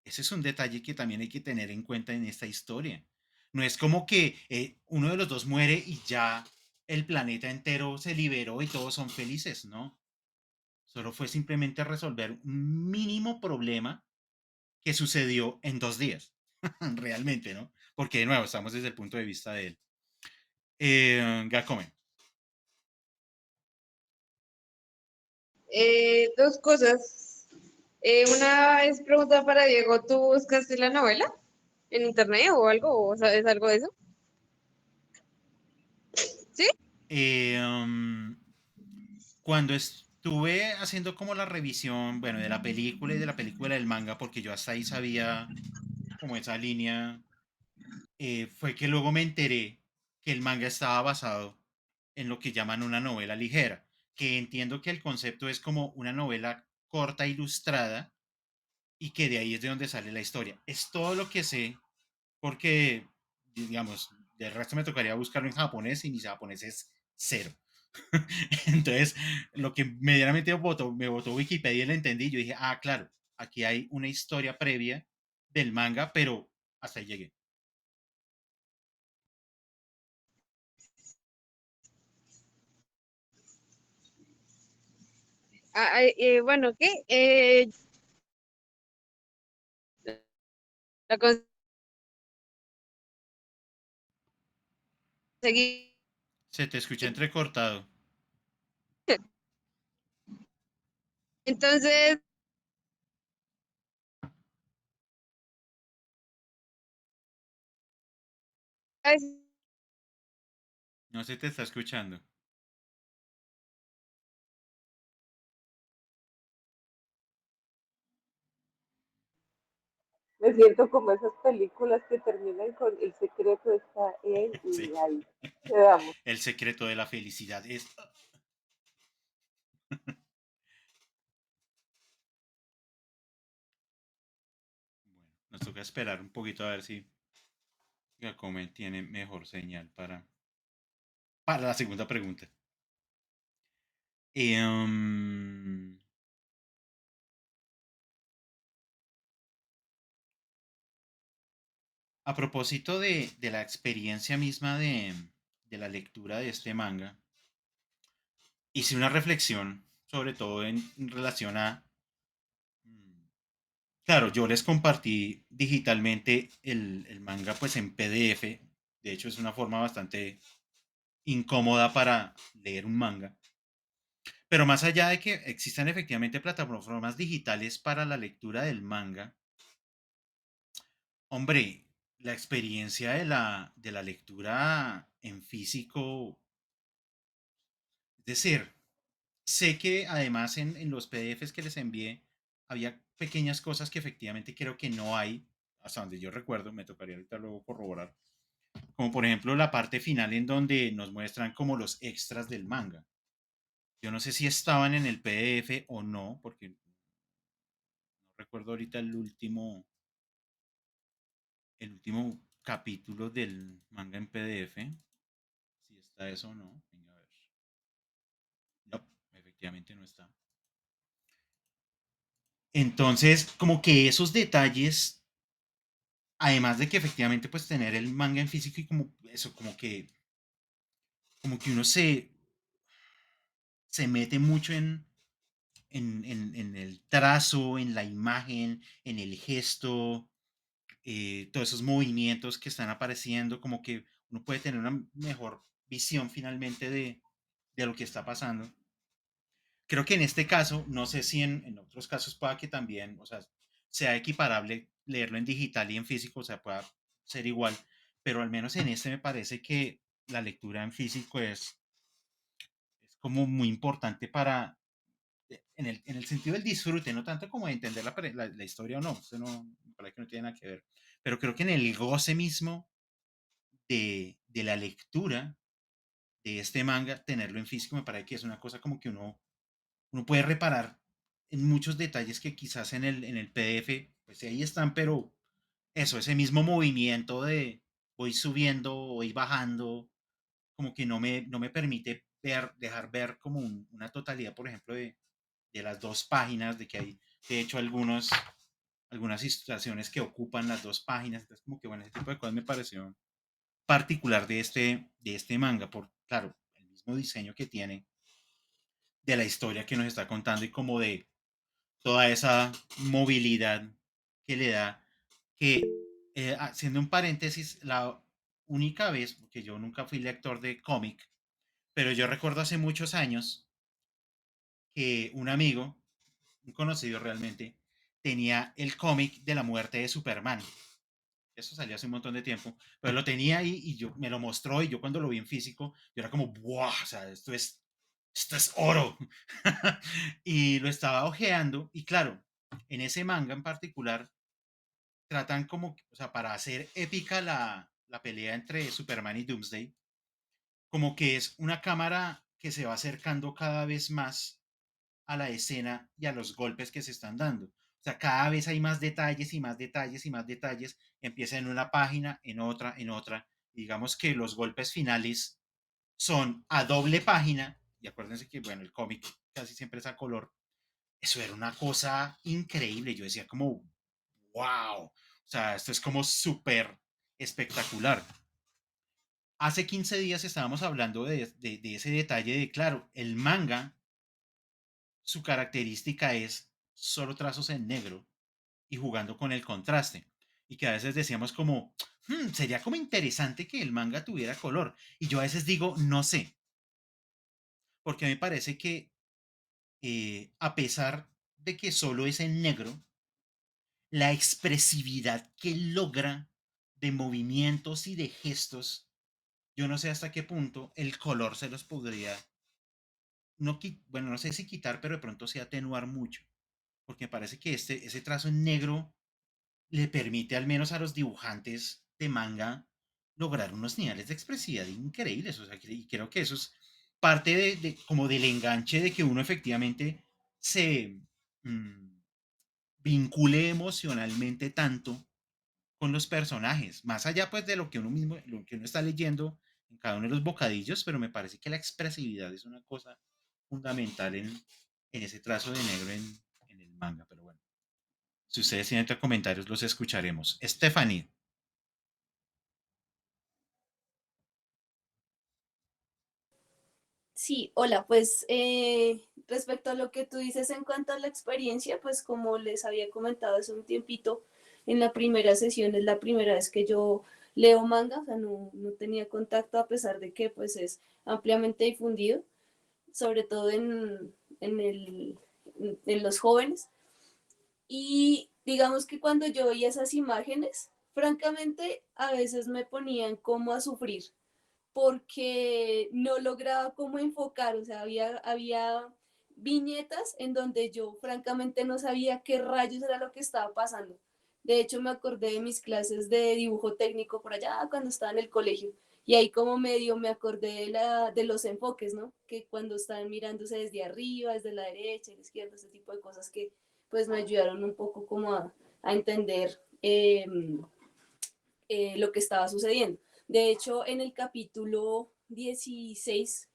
Speaker 2: Ese es un detalle que también hay que tener en cuenta en esta historia. No es como que uno de los dos muere y ya el planeta entero se liberó y todos son felices, ¿no? Solo fue simplemente resolver un mínimo problema que sucedió en 2 días, realmente, ¿no? Porque de nuevo, estamos desde el punto de vista de él. Gakome.
Speaker 1: Dos cosas. Una vez pregunta para Diego, ¿tú buscaste la novela en internet o algo? ¿O sabes algo de eso? ¿Sí?
Speaker 2: Eh, um, Cuando estuve haciendo como la revisión, bueno, de la película y de la película del manga, porque yo hasta ahí sabía como esa línea, fue que luego me enteré que el manga estaba basado en lo que llaman una novela ligera, que entiendo que el concepto es como una novela corta ilustrada y que de ahí es de donde sale la historia. Es todo lo que sé porque, digamos, del resto me tocaría buscarlo en japonés y mi japonés es cero. Entonces, lo que medianamente me votó Wikipedia y lo entendí, yo dije, ah, claro, aquí hay una historia previa del manga, pero hasta ahí llegué.
Speaker 1: Bueno, ¿qué? La conseguí.
Speaker 2: Se te escucha entrecortado.
Speaker 1: Entonces,
Speaker 2: No se te está escuchando.
Speaker 5: Me siento como esas películas que terminan con el secreto está en
Speaker 2: Sí.
Speaker 5: y ahí quedamos.
Speaker 2: El secreto de la felicidad es... Bueno, nos toca esperar un poquito a ver si Gacome tiene mejor señal para la segunda pregunta. Eh, um, a propósito de la experiencia misma de la lectura de este manga, hice una reflexión, sobre todo en relación a... mm, Claro, yo les compartí digitalmente el manga pues en PDF. De hecho, es una forma bastante incómoda para leer un manga. Pero más allá de que existan efectivamente plataformas digitales para la lectura del manga, hombre, la experiencia de la lectura en físico, es decir, sé que además en los PDFs que les envié había pequeñas cosas que efectivamente creo que no hay, hasta donde yo recuerdo, me tocaría ahorita luego corroborar, como por ejemplo la parte final en donde nos muestran como los extras del manga. Yo no sé si estaban en el PDF o no, porque no recuerdo ahorita el último capítulo del manga en PDF, si está eso o no. Venga a ver. No, efectivamente no está. Entonces, como que esos detalles, además de que efectivamente pues tener el manga en físico y como eso, como que uno se mete mucho en el trazo, en la imagen, en el gesto, todos esos movimientos que están apareciendo, como que uno puede tener una mejor visión finalmente de lo que está pasando. Creo que en este caso, no sé si en otros casos pueda que también, o sea, sea equiparable leerlo en digital y en físico, o sea, pueda ser igual, pero al menos en este me parece que la lectura en físico es como muy importante para, en el sentido del disfrute, no tanto como de entender la historia o no, eso no, me parece que no tiene nada que ver, pero creo que en el goce mismo de la lectura de este manga, tenerlo en físico me parece que es una cosa como que uno puede reparar en muchos detalles que quizás en el PDF, pues ahí están, pero eso, ese mismo movimiento de voy subiendo, voy bajando, como que no me permite dejar ver como una totalidad, por ejemplo, de las dos páginas, de que hay, de hecho, algunas ilustraciones que ocupan las dos páginas, entonces como que bueno, ese tipo de cosas me pareció particular de este manga, por, claro, el mismo diseño que tiene, de la historia que nos está contando y como de toda esa movilidad que le da, que haciendo un paréntesis, la única vez, porque yo nunca fui lector de cómic, pero yo recuerdo hace muchos años que un amigo, un conocido realmente, tenía el cómic de la muerte de Superman. Eso salió hace un montón de tiempo, pero lo tenía ahí y yo me lo mostró y yo cuando lo vi en físico, yo era como, wow, o sea, esto es oro. Y lo estaba hojeando y claro, en ese manga en particular tratan como, o sea, para hacer épica la pelea entre Superman y Doomsday, como que es una cámara que se va acercando cada vez más a la escena y a los golpes que se están dando. O sea, cada vez hay más detalles y más detalles y más detalles. Empieza en una página, en otra, en otra. Digamos que los golpes finales son a doble página. Y acuérdense que, bueno, el cómic casi siempre es a color. Eso era una cosa increíble. Yo decía como, wow. O sea, esto es como súper espectacular. Hace 15 días estábamos hablando de ese detalle de, claro, el manga, su característica es solo trazos en negro y jugando con el contraste. Y que a veces decíamos como, sería como interesante que el manga tuviera color. Y yo a veces digo, no sé, porque me parece que a pesar de que solo es en negro, la expresividad que logra de movimientos y de gestos, yo no sé hasta qué punto el color se los podría, no, bueno, no sé si quitar, pero de pronto sí atenuar mucho, porque me parece que ese trazo en negro le permite al menos a los dibujantes de manga lograr unos niveles de expresividad increíbles. O sea, y creo que eso es parte como del enganche de que uno efectivamente se mm, vincule emocionalmente tanto con los personajes, más allá pues de lo que uno mismo, lo que uno está leyendo en cada uno de los bocadillos, pero me parece que la expresividad es una cosa fundamental en ese trazo de negro en el manga, pero bueno. Si ustedes tienen otros comentarios, los escucharemos. Stephanie.
Speaker 6: Sí, hola, pues respecto a lo que tú dices en cuanto a la experiencia, pues como les había comentado hace un tiempito, en la primera sesión es la primera vez que yo leo manga, o sea, no tenía contacto a pesar de que pues es ampliamente difundido, sobre todo en los jóvenes. Y digamos que cuando yo veía esas imágenes, francamente a veces me ponían como a sufrir porque no lograba cómo enfocar, o sea, había viñetas en donde yo francamente no sabía qué rayos era lo que estaba pasando. De hecho, me acordé de mis clases de dibujo técnico por allá cuando estaba en el colegio. Y ahí como medio me acordé de los enfoques, ¿no? Que cuando estaban mirándose desde arriba, desde la derecha y la izquierda, ese tipo de cosas que pues me ayudaron un poco como a entender lo que estaba sucediendo. De hecho, en el capítulo 16,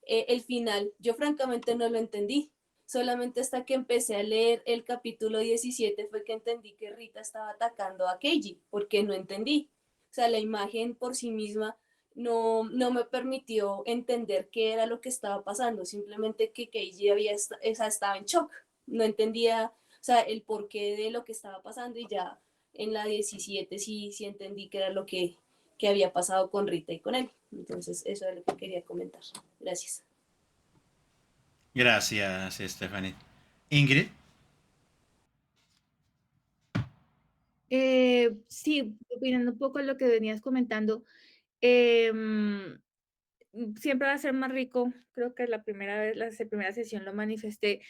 Speaker 6: el final, yo francamente no lo entendí. Solamente hasta que empecé a leer el capítulo 17 fue que entendí que Rita estaba atacando a Keiji, porque no entendí. O sea, la imagen por sí misma no me permitió entender qué era lo que estaba pasando, simplemente que Keiji estaba en shock, no entendía, o sea, el porqué de lo que estaba pasando y ya en la 17 sí entendí que era que había pasado con Rita y con él. Entonces, eso es lo que quería comentar. Gracias.
Speaker 2: Gracias, Stephanie. Ingrid.
Speaker 3: Sí, opinando un poco de lo que venías comentando, em, siempre va a ser más rico, creo que la primera vez, la primera sesión lo manifesté,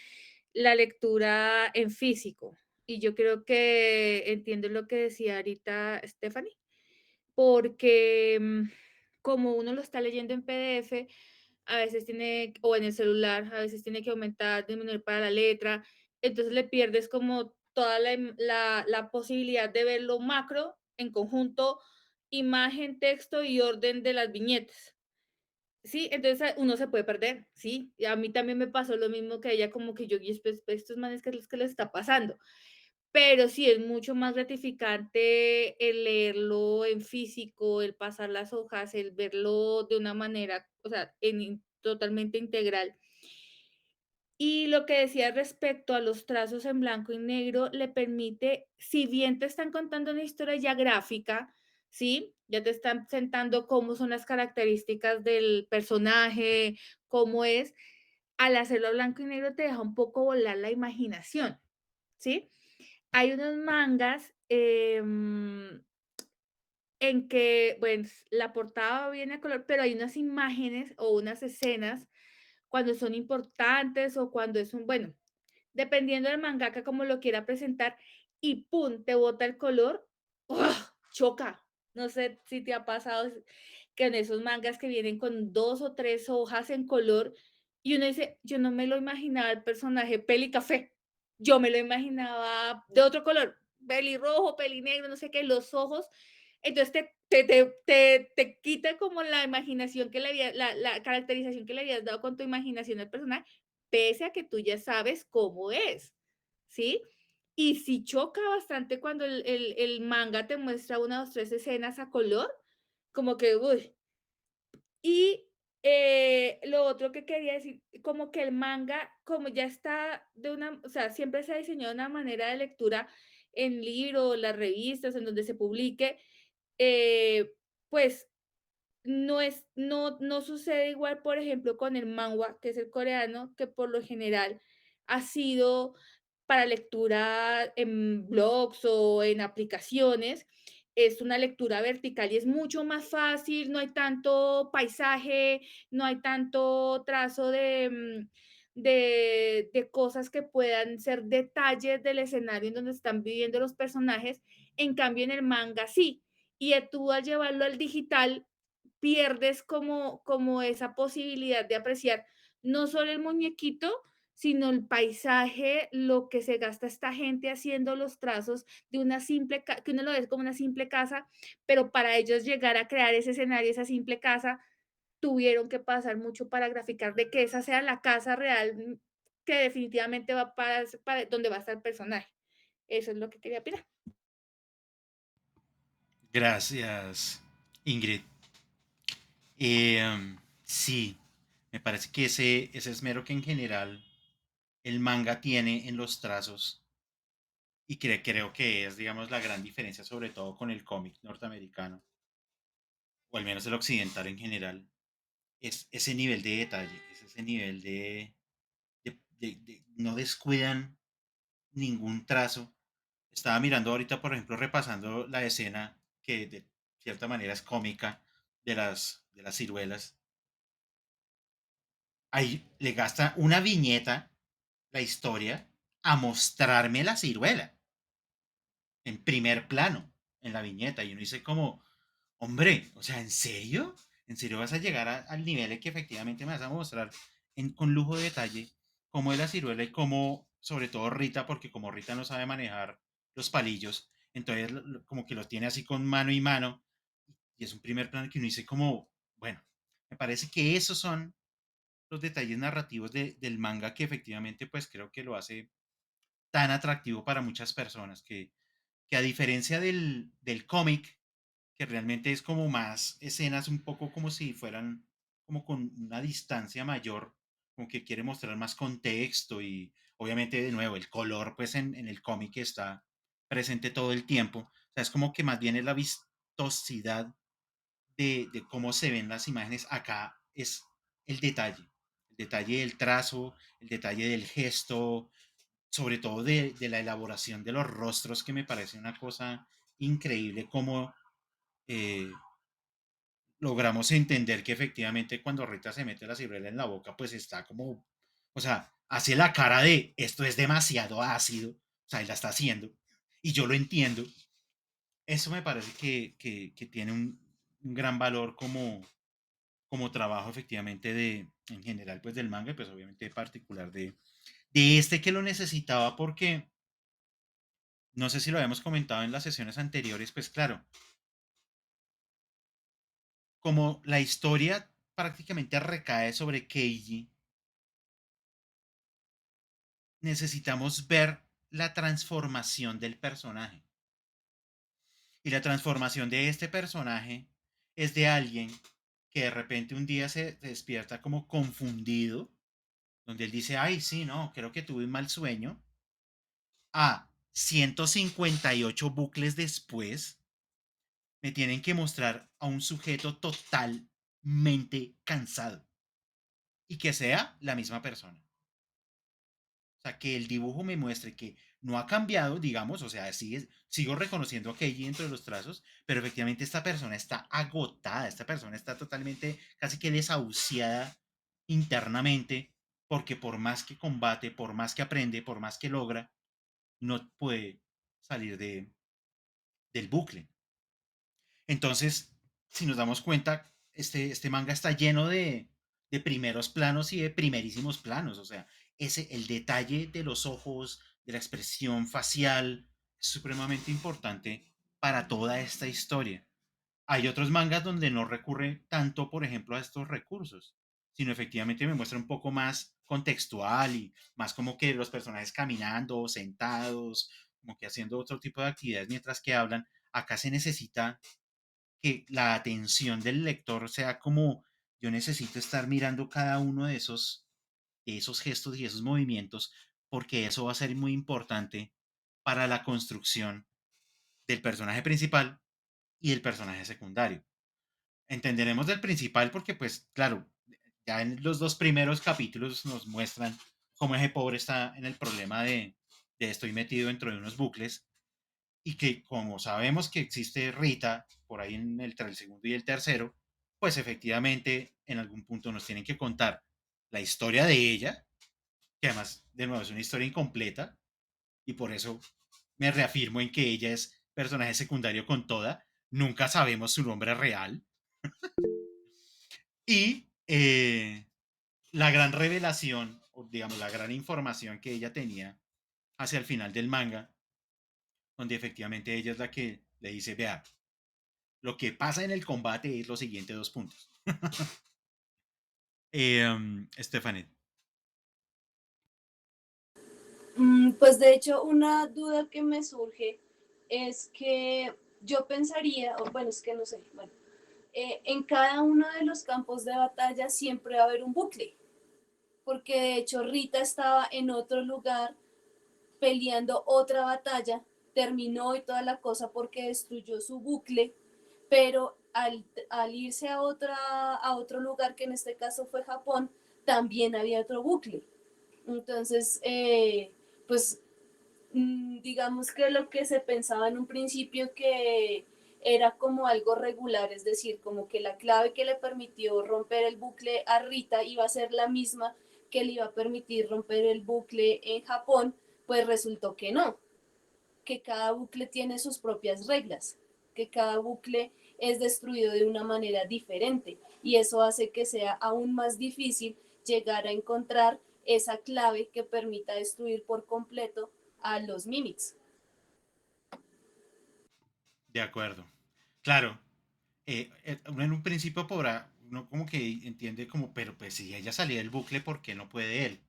Speaker 3: la lectura en físico. Y yo creo que entiendo lo que decía ahorita Stephanie, porque como uno lo está leyendo en PDF, a veces tiene, o en el celular, a veces tiene que aumentar, disminuir para la letra, entonces le pierdes como toda la posibilidad de ver lo macro en conjunto, imagen, texto y orden de las viñetas. Sí, entonces uno se puede perder, sí. Y a mí también me pasó lo mismo que a ella, como que yo, y estos manes, ¿qué es lo que les está pasando? Pero sí, es mucho más gratificante el leerlo en físico, el pasar las hojas, el verlo de una manera, o sea, totalmente integral. Y lo que decía respecto a los trazos en blanco y negro, le permite, si bien te están contando una historia ya gráfica, ¿sí? Ya te están sentando cómo son las características del personaje, cómo es, al hacerlo a blanco y negro te deja un poco volar la imaginación, ¿sí? hay unos mangas en que, pues, la portada viene a color, pero hay unas imágenes o unas escenas cuando son importantes o cuando es un, bueno, dependiendo del mangaka como lo quiera presentar, y pum, te bota el color, ¡ugh! Choca. No sé si te ha pasado que en esos mangas que vienen con 2 o 3 hojas en color, y uno dice: "Yo no me lo imaginaba el personaje pelicafé, yo me lo imaginaba de otro color, pelirrojo, pelinegro, no sé qué, los ojos". Entonces te quita como la imaginación que le había la caracterización que le habías dado con tu imaginación al personaje, pese a que tú ya sabes cómo es, ¿sí? Y sí choca bastante cuando el manga te muestra una, 2, 3 escenas a color, como que, uy. Y, lo otro que quería decir, como que el manga, como ya está de una, o sea, siempre se ha diseñado una manera de lectura en libro, las revistas, en donde se publique, eh, pues no sucede igual, por ejemplo, con el manhwa, que es el coreano, que por lo general ha sido para lectura en blogs o en aplicaciones. Es una lectura vertical y es mucho más fácil, no hay tanto paisaje, no hay tanto trazo de cosas que puedan ser detalles del escenario en donde están viviendo los personajes. En cambio, en el manga sí. Y tú al llevarlo al digital, pierdes como esa posibilidad de apreciar no solo el muñequito, sino el paisaje, lo que se gasta esta gente haciendo los trazos de una simple, que uno lo ve como una simple casa, pero para ellos llegar a crear ese escenario, esa simple casa, tuvieron que pasar mucho para graficar de que esa sea la casa real que definitivamente va para donde va a estar el personaje. Eso es lo que quería opinar.
Speaker 2: Gracias, Ingrid. Sí, me parece que ese esmero que en general el manga tiene en los trazos y creo que es, digamos, la gran diferencia sobre todo con el cómic norteamericano, o al menos el occidental en general, es ese nivel de detalle, es ese nivel de no descuidan ningún trazo. Estaba mirando ahorita, por ejemplo, repasando la escena que de cierta manera es cómica de las ciruelas. Ahí le gasta una viñeta la historia a mostrarme la ciruela en primer plano en la viñeta y uno dice como, hombre, o sea, ¿en serio? ¿En serio vas a llegar al nivel en que efectivamente me vas a mostrar con lujo de detalle cómo es la ciruela y cómo, sobre todo Rita, porque como Rita no sabe manejar los palillos, entonces como que los tiene así con mano y mano y es un primer plano que uno dice como, bueno, me parece que esos son los detalles narrativos del manga que efectivamente pues creo que lo hace tan atractivo para muchas personas que a diferencia del cómic, que realmente es como más escenas un poco como si fueran como con una distancia mayor, como que quiere mostrar más contexto y obviamente de nuevo el color pues en el cómic está presente todo el tiempo, o sea, es como que más bien es la vistosidad de cómo se ven las imágenes acá, es el detalle del trazo, el detalle del gesto, sobre todo de la elaboración de los rostros, que me parece una cosa increíble cómo eh, logramos entender que efectivamente cuando Rita se mete la ciruela en la boca, pues está como, o sea, hace la cara de esto es demasiado ácido, o sea, él la está haciendo, y yo lo entiendo. Eso me parece que tiene un gran valor como trabajo efectivamente en general, pues del manga, y pues obviamente particular de este que lo necesitaba porque no sé si lo habíamos comentado en las sesiones anteriores, pues claro, como la historia prácticamente recae sobre Keiji, necesitamos ver la transformación del personaje. Y la transformación de este personaje es de alguien que de repente un día se despierta como confundido, donde él dice, ay, sí, no, creo que tuve un mal sueño, a 158 bucles después, me tienen que mostrar a un sujeto totalmente cansado y que sea la misma persona. O sea, que el dibujo me muestre que no ha cambiado, digamos, o sea, sigo reconociendo a Keiji dentro de los trazos, pero efectivamente esta persona está agotada, esta persona está totalmente, casi que desahuciada internamente, porque por más que combate, por más que aprende, por más que logra, no puede salir del bucle. Entonces, si nos damos cuenta, este manga está lleno de primeros planos y de primerísimos planos. O sea, el detalle de los ojos, de la expresión facial, es supremamente importante para toda esta historia. Hay otros mangas donde no recurre tanto, por ejemplo, a estos recursos, sino efectivamente me muestra un poco más contextual y más como que los personajes caminando, sentados, como que haciendo otro tipo de actividades mientras que hablan. Acá se necesita que la atención del lector sea como yo necesito estar mirando cada uno de esos gestos y esos movimientos, porque eso va a ser muy importante para la construcción del personaje principal y del personaje secundario. Entenderemos del principal porque, pues, claro, ya en los dos primeros capítulos nos muestran cómo ese pobre está en el problema de estoy metido dentro de unos bucles y que como sabemos que existe Rita por ahí entre el segundo y el tercero, pues efectivamente en algún punto nos tienen que contar la historia de ella, que además de nuevo es una historia incompleta y por eso me reafirmo en que ella es personaje secundario con toda, nunca sabemos su nombre real y la gran revelación, o digamos la gran información que ella tenía hacia el final del manga, donde efectivamente ella es la que le dice, vea, lo que pasa en el combate es los siguientes dos puntos. Stephanie.
Speaker 6: Pues de hecho, una duda que me surge es que yo pensaría, o bueno, es que no sé, bueno, en cada uno de los campos de batalla siempre va a haber un bucle, porque de hecho Rita estaba en otro lugar peleando otra batalla, terminó y toda la cosa porque destruyó su bucle, pero al irse a otro lugar, que en este caso fue Japón, también había otro bucle. Entonces, pues digamos que lo que se pensaba en un principio que era como algo regular, es decir, como que la clave que le permitió romper el bucle a Rita iba a ser la misma que le iba a permitir romper el bucle en Japón, pues resultó que no, que cada bucle tiene sus propias reglas, que cada bucle es destruido de una manera diferente y eso hace que sea aún más difícil llegar a encontrar esa clave que permita destruir por completo a los Mimics.
Speaker 2: De acuerdo. Claro, uno en un principio podrá, uno como que entiende como, pero pues si ella salía del bucle, ¿por qué no puede él?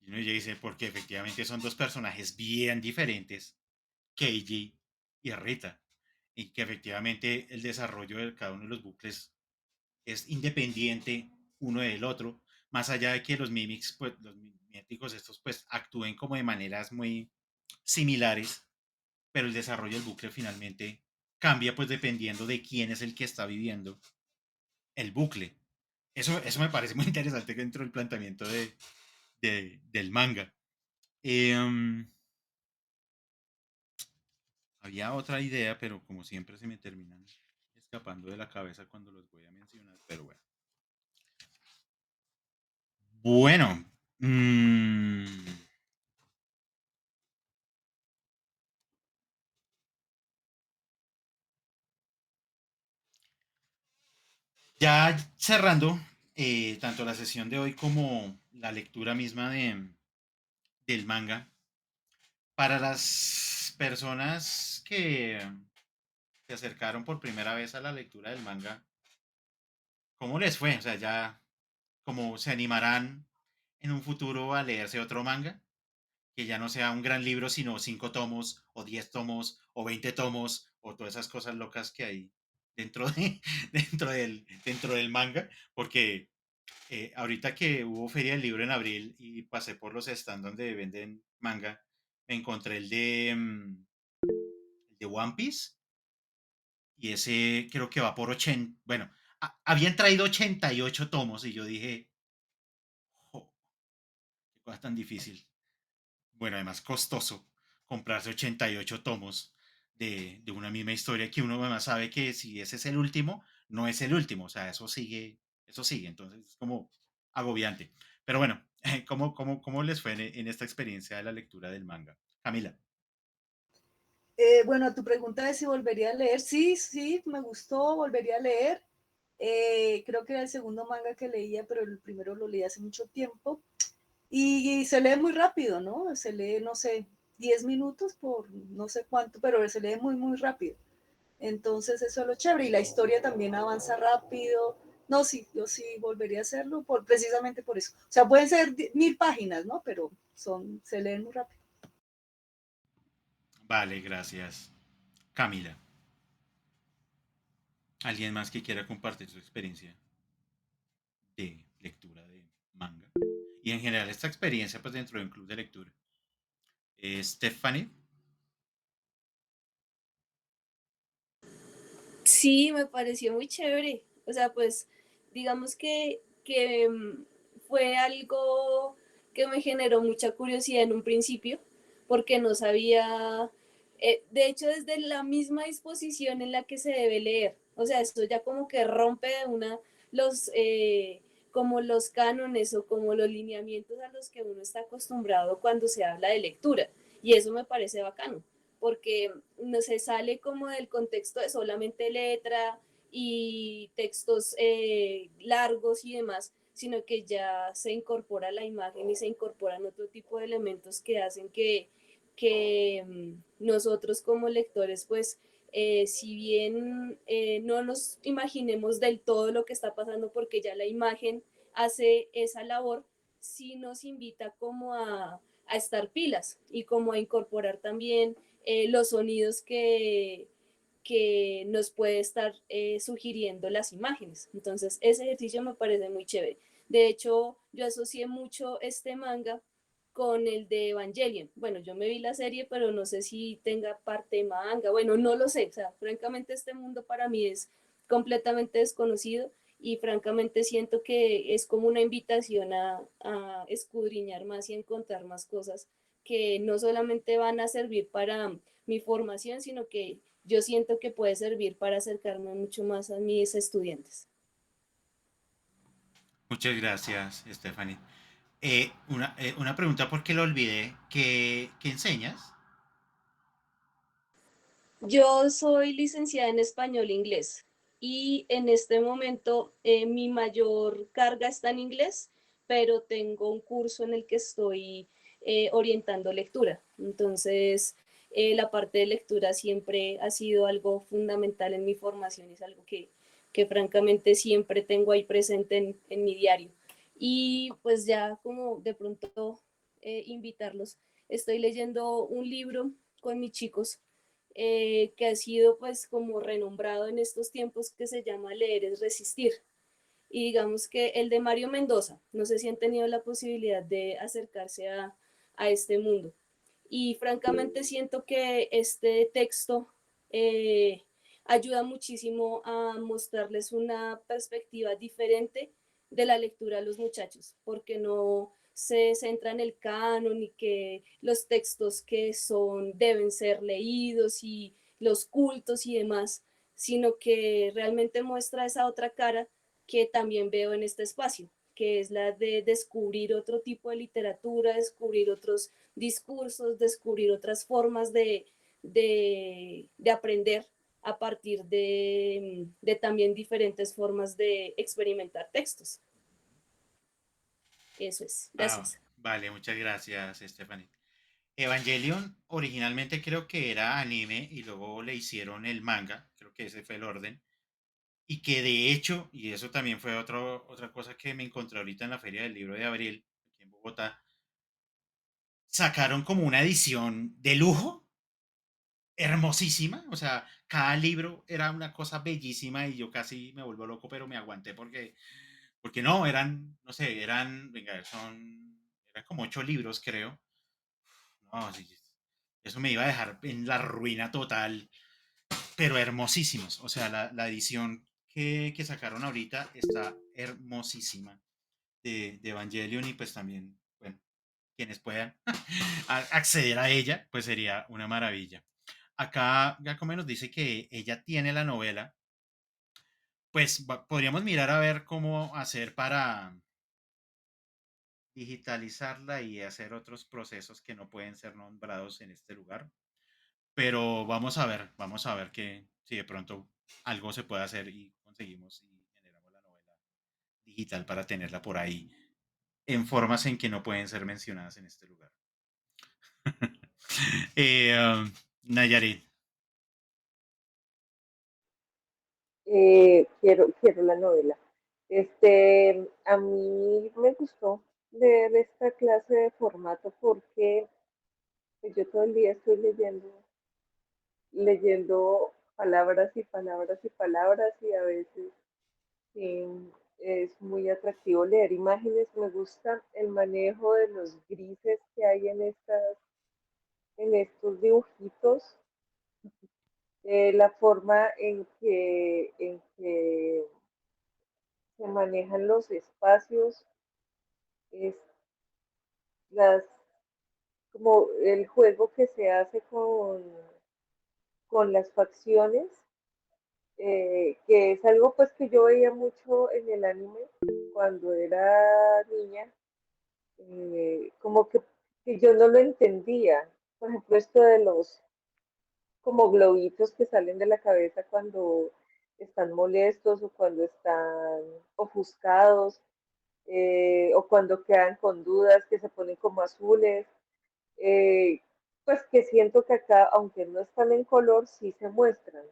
Speaker 2: Y uno ya dice, porque efectivamente son dos personajes bien diferentes, Keiji y Rita, y que efectivamente el desarrollo de cada uno de los bucles es independiente uno del otro, más allá de que los mimics, pues los miméticos estos, pues actúen como de maneras muy similares, pero el desarrollo del bucle finalmente cambia pues dependiendo de quién es el que está viviendo el bucle. Eso me parece muy interesante dentro del planteamiento del manga. Eh, Había otra idea, pero como siempre se me terminan escapando de la cabeza cuando los voy a mencionar, pero bueno. Bueno, ya cerrando tanto la sesión de hoy como la lectura misma del manga, para las personas que se acercaron por primera vez a la lectura del manga, ¿cómo les fue? O sea, ya como se animarán en un futuro a leerse otro manga, que ya no sea un gran libro, sino 5 tomos, o 10 tomos, o 20 tomos, o todas esas cosas locas que hay dentro, dentro del manga, porque ahorita que hubo Feria del Libro en abril y pasé por los stands donde venden manga, me encontré el de One Piece y ese creo que va por 80, bueno, habían traído 88 tomos y yo dije, "Jo, qué cosa tan difícil. bueno, además costoso comprarse 88 tomos de una misma historia que uno además sabe que si ese es el último, no es el último, o sea, eso sigue, entonces es como agobiante. Pero bueno, ¿cómo les fue en esta experiencia de la lectura del manga? Camila.
Speaker 4: Bueno, tu pregunta es si volvería a leer. Sí, sí, me gustó, volvería a leer. Creo que era el segundo manga que leía, pero el primero lo leí hace mucho tiempo. Y se lee muy rápido, ¿no? Se lee, no sé, 10 minutos por no sé cuánto, pero se lee muy, muy rápido. Entonces eso es lo chévere. Y la historia también avanza rápido. No, sí, yo sí volvería a hacerlo precisamente por eso. O sea, pueden ser 1000 páginas, ¿no? Pero se leen muy rápido.
Speaker 2: Vale, gracias. Camila. ¿Alguien más que quiera compartir su experiencia de lectura de manga? Y en general esta experiencia pues dentro de un club de lectura. Stephanie.
Speaker 6: Sí, me pareció muy chévere. O sea, pues digamos que fue algo que me generó mucha curiosidad en un principio, porque no sabía, de hecho, desde la misma disposición en la que se debe leer. O sea, esto ya como que rompe de una los, como los cánones o como los lineamientos a los que uno está acostumbrado cuando se habla de lectura. Y eso me parece bacano porque no se sale como del contexto de solamente letra y textos largos y demás, sino que ya se incorpora la imagen y se incorporan otro tipo de elementos que hacen que nosotros como lectores, pues, si bien no nos imaginemos del todo lo que está pasando, porque ya la imagen hace esa labor, sí nos invita como a estar pilas y como a incorporar también los sonidos que nos puede estar sugiriendo las imágenes. Entonces, ese ejercicio me parece muy chévere. De hecho, yo asocié mucho este manga con el de Evangelion. Bueno, yo me vi la serie, pero no sé si tenga parte de manga. Bueno, no lo sé. O sea, francamente, este mundo para mí es completamente desconocido y francamente siento que es como una invitación a escudriñar más y encontrar más cosas que no solamente van a servir para mi formación, sino que yo siento que puede servir para acercarme mucho más a mis estudiantes.
Speaker 2: Muchas gracias, Stephanie. Una pregunta porque lo olvidé. ¿Qué enseñas?
Speaker 6: Yo soy licenciada en español e inglés y en este momento mi mayor carga está en inglés, pero tengo un curso en el que estoy orientando lectura. Entonces, la parte de lectura siempre ha sido algo fundamental en mi formación, es algo que francamente siempre tengo ahí presente en mi diario. Y pues ya como de pronto invitarlos, estoy leyendo un libro con mis chicos que ha sido pues como renombrado en estos tiempos que se llama Leer es Resistir. Y digamos que el de Mario Mendoza, no sé si han tenido la posibilidad de acercarse a este mundo. Y francamente siento que este texto eh, ayuda muchísimo a mostrarles una perspectiva diferente de la lectura a los muchachos, porque no se centra en el canon y que los textos que son deben ser leídos y los cultos y demás, sino que realmente muestra esa otra cara que también veo en este espacio, que es la de descubrir otro tipo de literatura, descubrir otros discursos, descubrir otras formas de aprender a partir de también diferentes formas de experimentar textos. Eso es.
Speaker 2: Ah,
Speaker 6: Gracias.
Speaker 2: vale, muchas gracias, Stephanie. Evangelion originalmente creo que era anime y luego le hicieron el manga, creo que ese fue el orden. Y que de hecho, y eso también fue otra cosa que me encontré ahorita en la Feria del Libro de Abril, aquí en Bogotá, sacaron como una edición de lujo, hermosísima, o sea, cada libro era una cosa bellísima y yo casi me vuelvo loco, pero me aguanté porque no, eran, no sé, venga, eran como 8 libros, creo. No, sí, eso me iba a dejar en la ruina total, pero hermosísimos. O sea, la edición que sacaron ahorita está hermosísima de Evangelion y pues también, bueno, quienes puedan acceder a ella, pues sería una maravilla. Acá Giacomo nos dice que ella tiene la novela, pues podríamos mirar a ver cómo hacer para digitalizarla y hacer otros procesos que no pueden ser nombrados en este lugar. Pero vamos a ver que si de pronto algo se puede hacer y conseguimos y generamos la novela digital para tenerla por ahí en formas en que no pueden ser mencionadas en este lugar. Nayarit.
Speaker 5: Quiero la novela. A mí me gustó leer esta clase de formato porque pues, yo todo el día estoy leyendo palabras y palabras y palabras y a veces sí, es muy atractivo leer imágenes. Me gusta el manejo de los grises que hay en estos dibujitos, la forma en que se manejan los espacios, es las, como el juego que se hace con las facciones, que es algo pues que yo veía mucho en el anime cuando era niña, como que yo no lo entendía. Por ejemplo, esto de los como globitos que salen de la cabeza cuando están molestos o cuando están ofuscados, o cuando quedan con dudas que se ponen como azules, eh, pues que siento que acá, aunque no están en color, sí se muestran.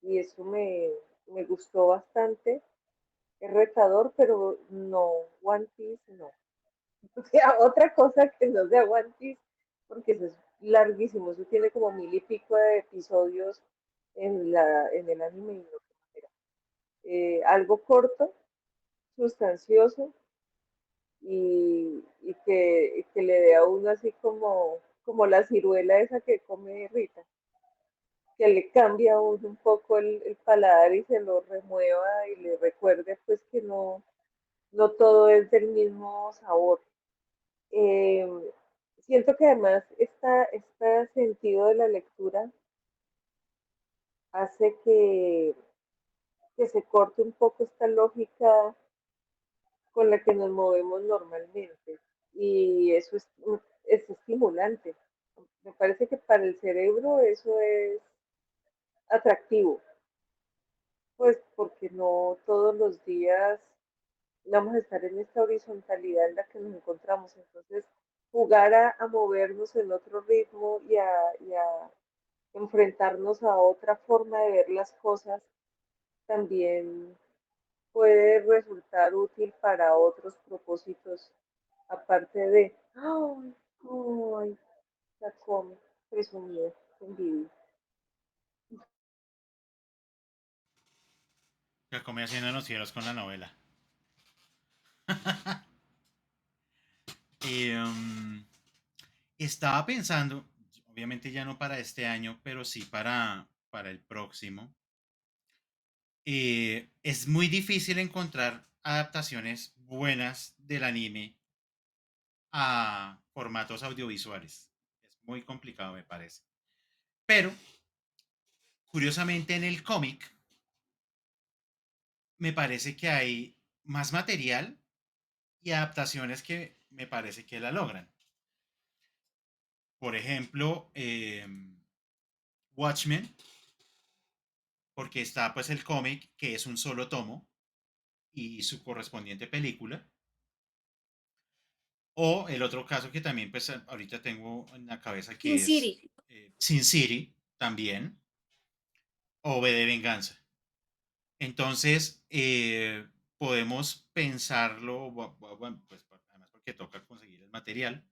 Speaker 5: Y eso me gustó bastante. Es retador, pero no, One Piece no. O sea, otra cosa que no sea One Piece, porque eso es larguísimo, eso tiene como mil y pico de episodios en el anime y no qué manera. Algo corto, sustancioso y que le dé a uno así como la ciruela esa que come Rita, que le cambia a uno un poco el paladar y se lo remueva y le recuerde pues que no todo es del mismo sabor. Eh, Siento que además este sentido de la lectura hace que se corte un poco esta lógica con la que nos movemos normalmente. Y eso es estimulante. Me parece que para el cerebro eso es atractivo, pues porque no todos los días vamos a estar en esta horizontalidad en la que nos encontramos. Entonces, jugar a movernos en otro ritmo y a enfrentarnos a otra forma de ver las cosas también puede resultar útil para otros propósitos, aparte de, ay, ay, la come, presumida, envidia.
Speaker 2: Giacomo haciendo los cielos con la novela. Um, Estaba pensando, obviamente ya no para este año, pero sí para el próximo. Es muy difícil encontrar adaptaciones buenas del anime a formatos audiovisuales. Es muy complicado, me parece. Pero, curiosamente, en el cómic me parece que hay más material y adaptaciones que me parece que la logran. Por ejemplo, Watchmen, porque está pues el cómic que es un solo tomo y su correspondiente película. O el otro caso que también pues ahorita tengo en la cabeza
Speaker 6: Sin
Speaker 2: que es
Speaker 6: City.
Speaker 2: Sin City también, o V de Venganza. Entonces, podemos pensarlo, bueno, pues además porque toca conseguir el material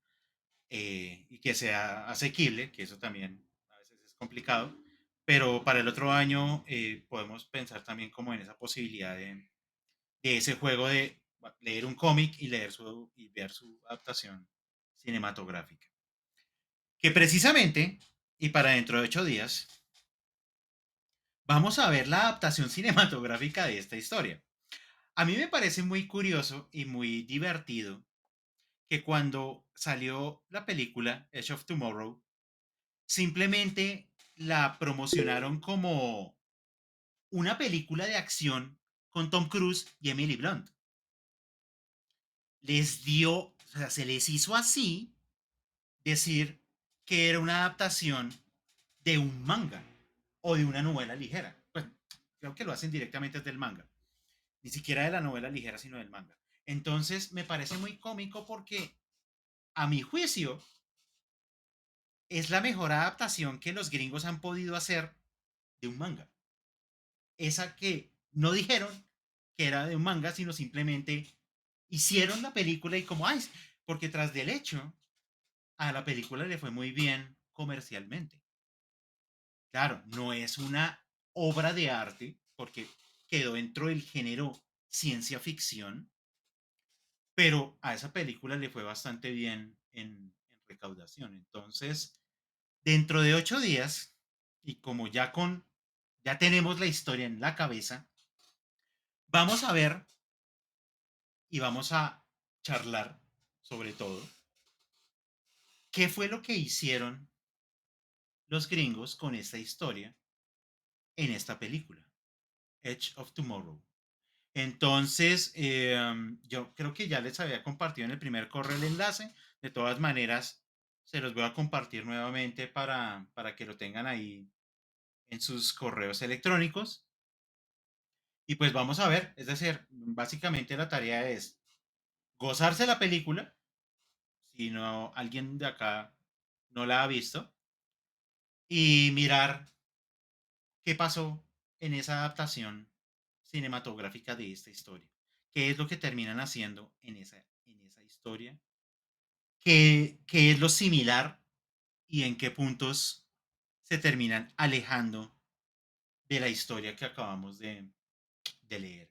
Speaker 2: y que sea asequible, que eso también a veces es complicado, pero para el otro año podemos pensar también como en esa posibilidad de ese juego de leer un cómic y y ver su adaptación cinematográfica. Que precisamente, y para dentro de 8 días, vamos a ver la adaptación cinematográfica de esta historia. A mí me parece muy curioso y muy divertido que cuando salió la película Edge of Tomorrow, simplemente la promocionaron como una película de acción con Tom Cruise y Emily Blunt. Les dio, o sea, se les hizo así decir que era una adaptación de un manga o de una novela ligera. Pues creo que lo hacen directamente desde el manga. Ni siquiera de la novela ligera, sino del manga. Entonces me parece muy cómico porque, a mi juicio, es la mejor adaptación que los gringos han podido hacer de un manga. Esa que no dijeron que era de un manga, sino simplemente hicieron la película y como, ay, porque tras del hecho, a la película le fue muy bien comercialmente. Claro, no es una obra de arte porque quedó dentro del género ciencia ficción, pero a esa película le fue bastante bien en recaudación. Entonces, dentro de 8 días, y como ya tenemos la historia en la cabeza, vamos a ver y vamos a charlar sobre todo qué fue lo que hicieron los gringos con esta historia en esta película, Edge of Tomorrow. Entonces, yo creo que ya les había compartido en el primer correo el enlace. De todas maneras, se los voy a compartir nuevamente para que lo tengan ahí en sus correos electrónicos. Y pues vamos a ver, es decir, básicamente la tarea es gozarse la película, si no alguien de acá no la ha visto, y mirar qué pasó en esa adaptación cinematográfica de esta historia. ¿Qué es lo que terminan haciendo en esa historia? ¿Qué es lo similar y en qué puntos se terminan alejando de la historia que acabamos de leer?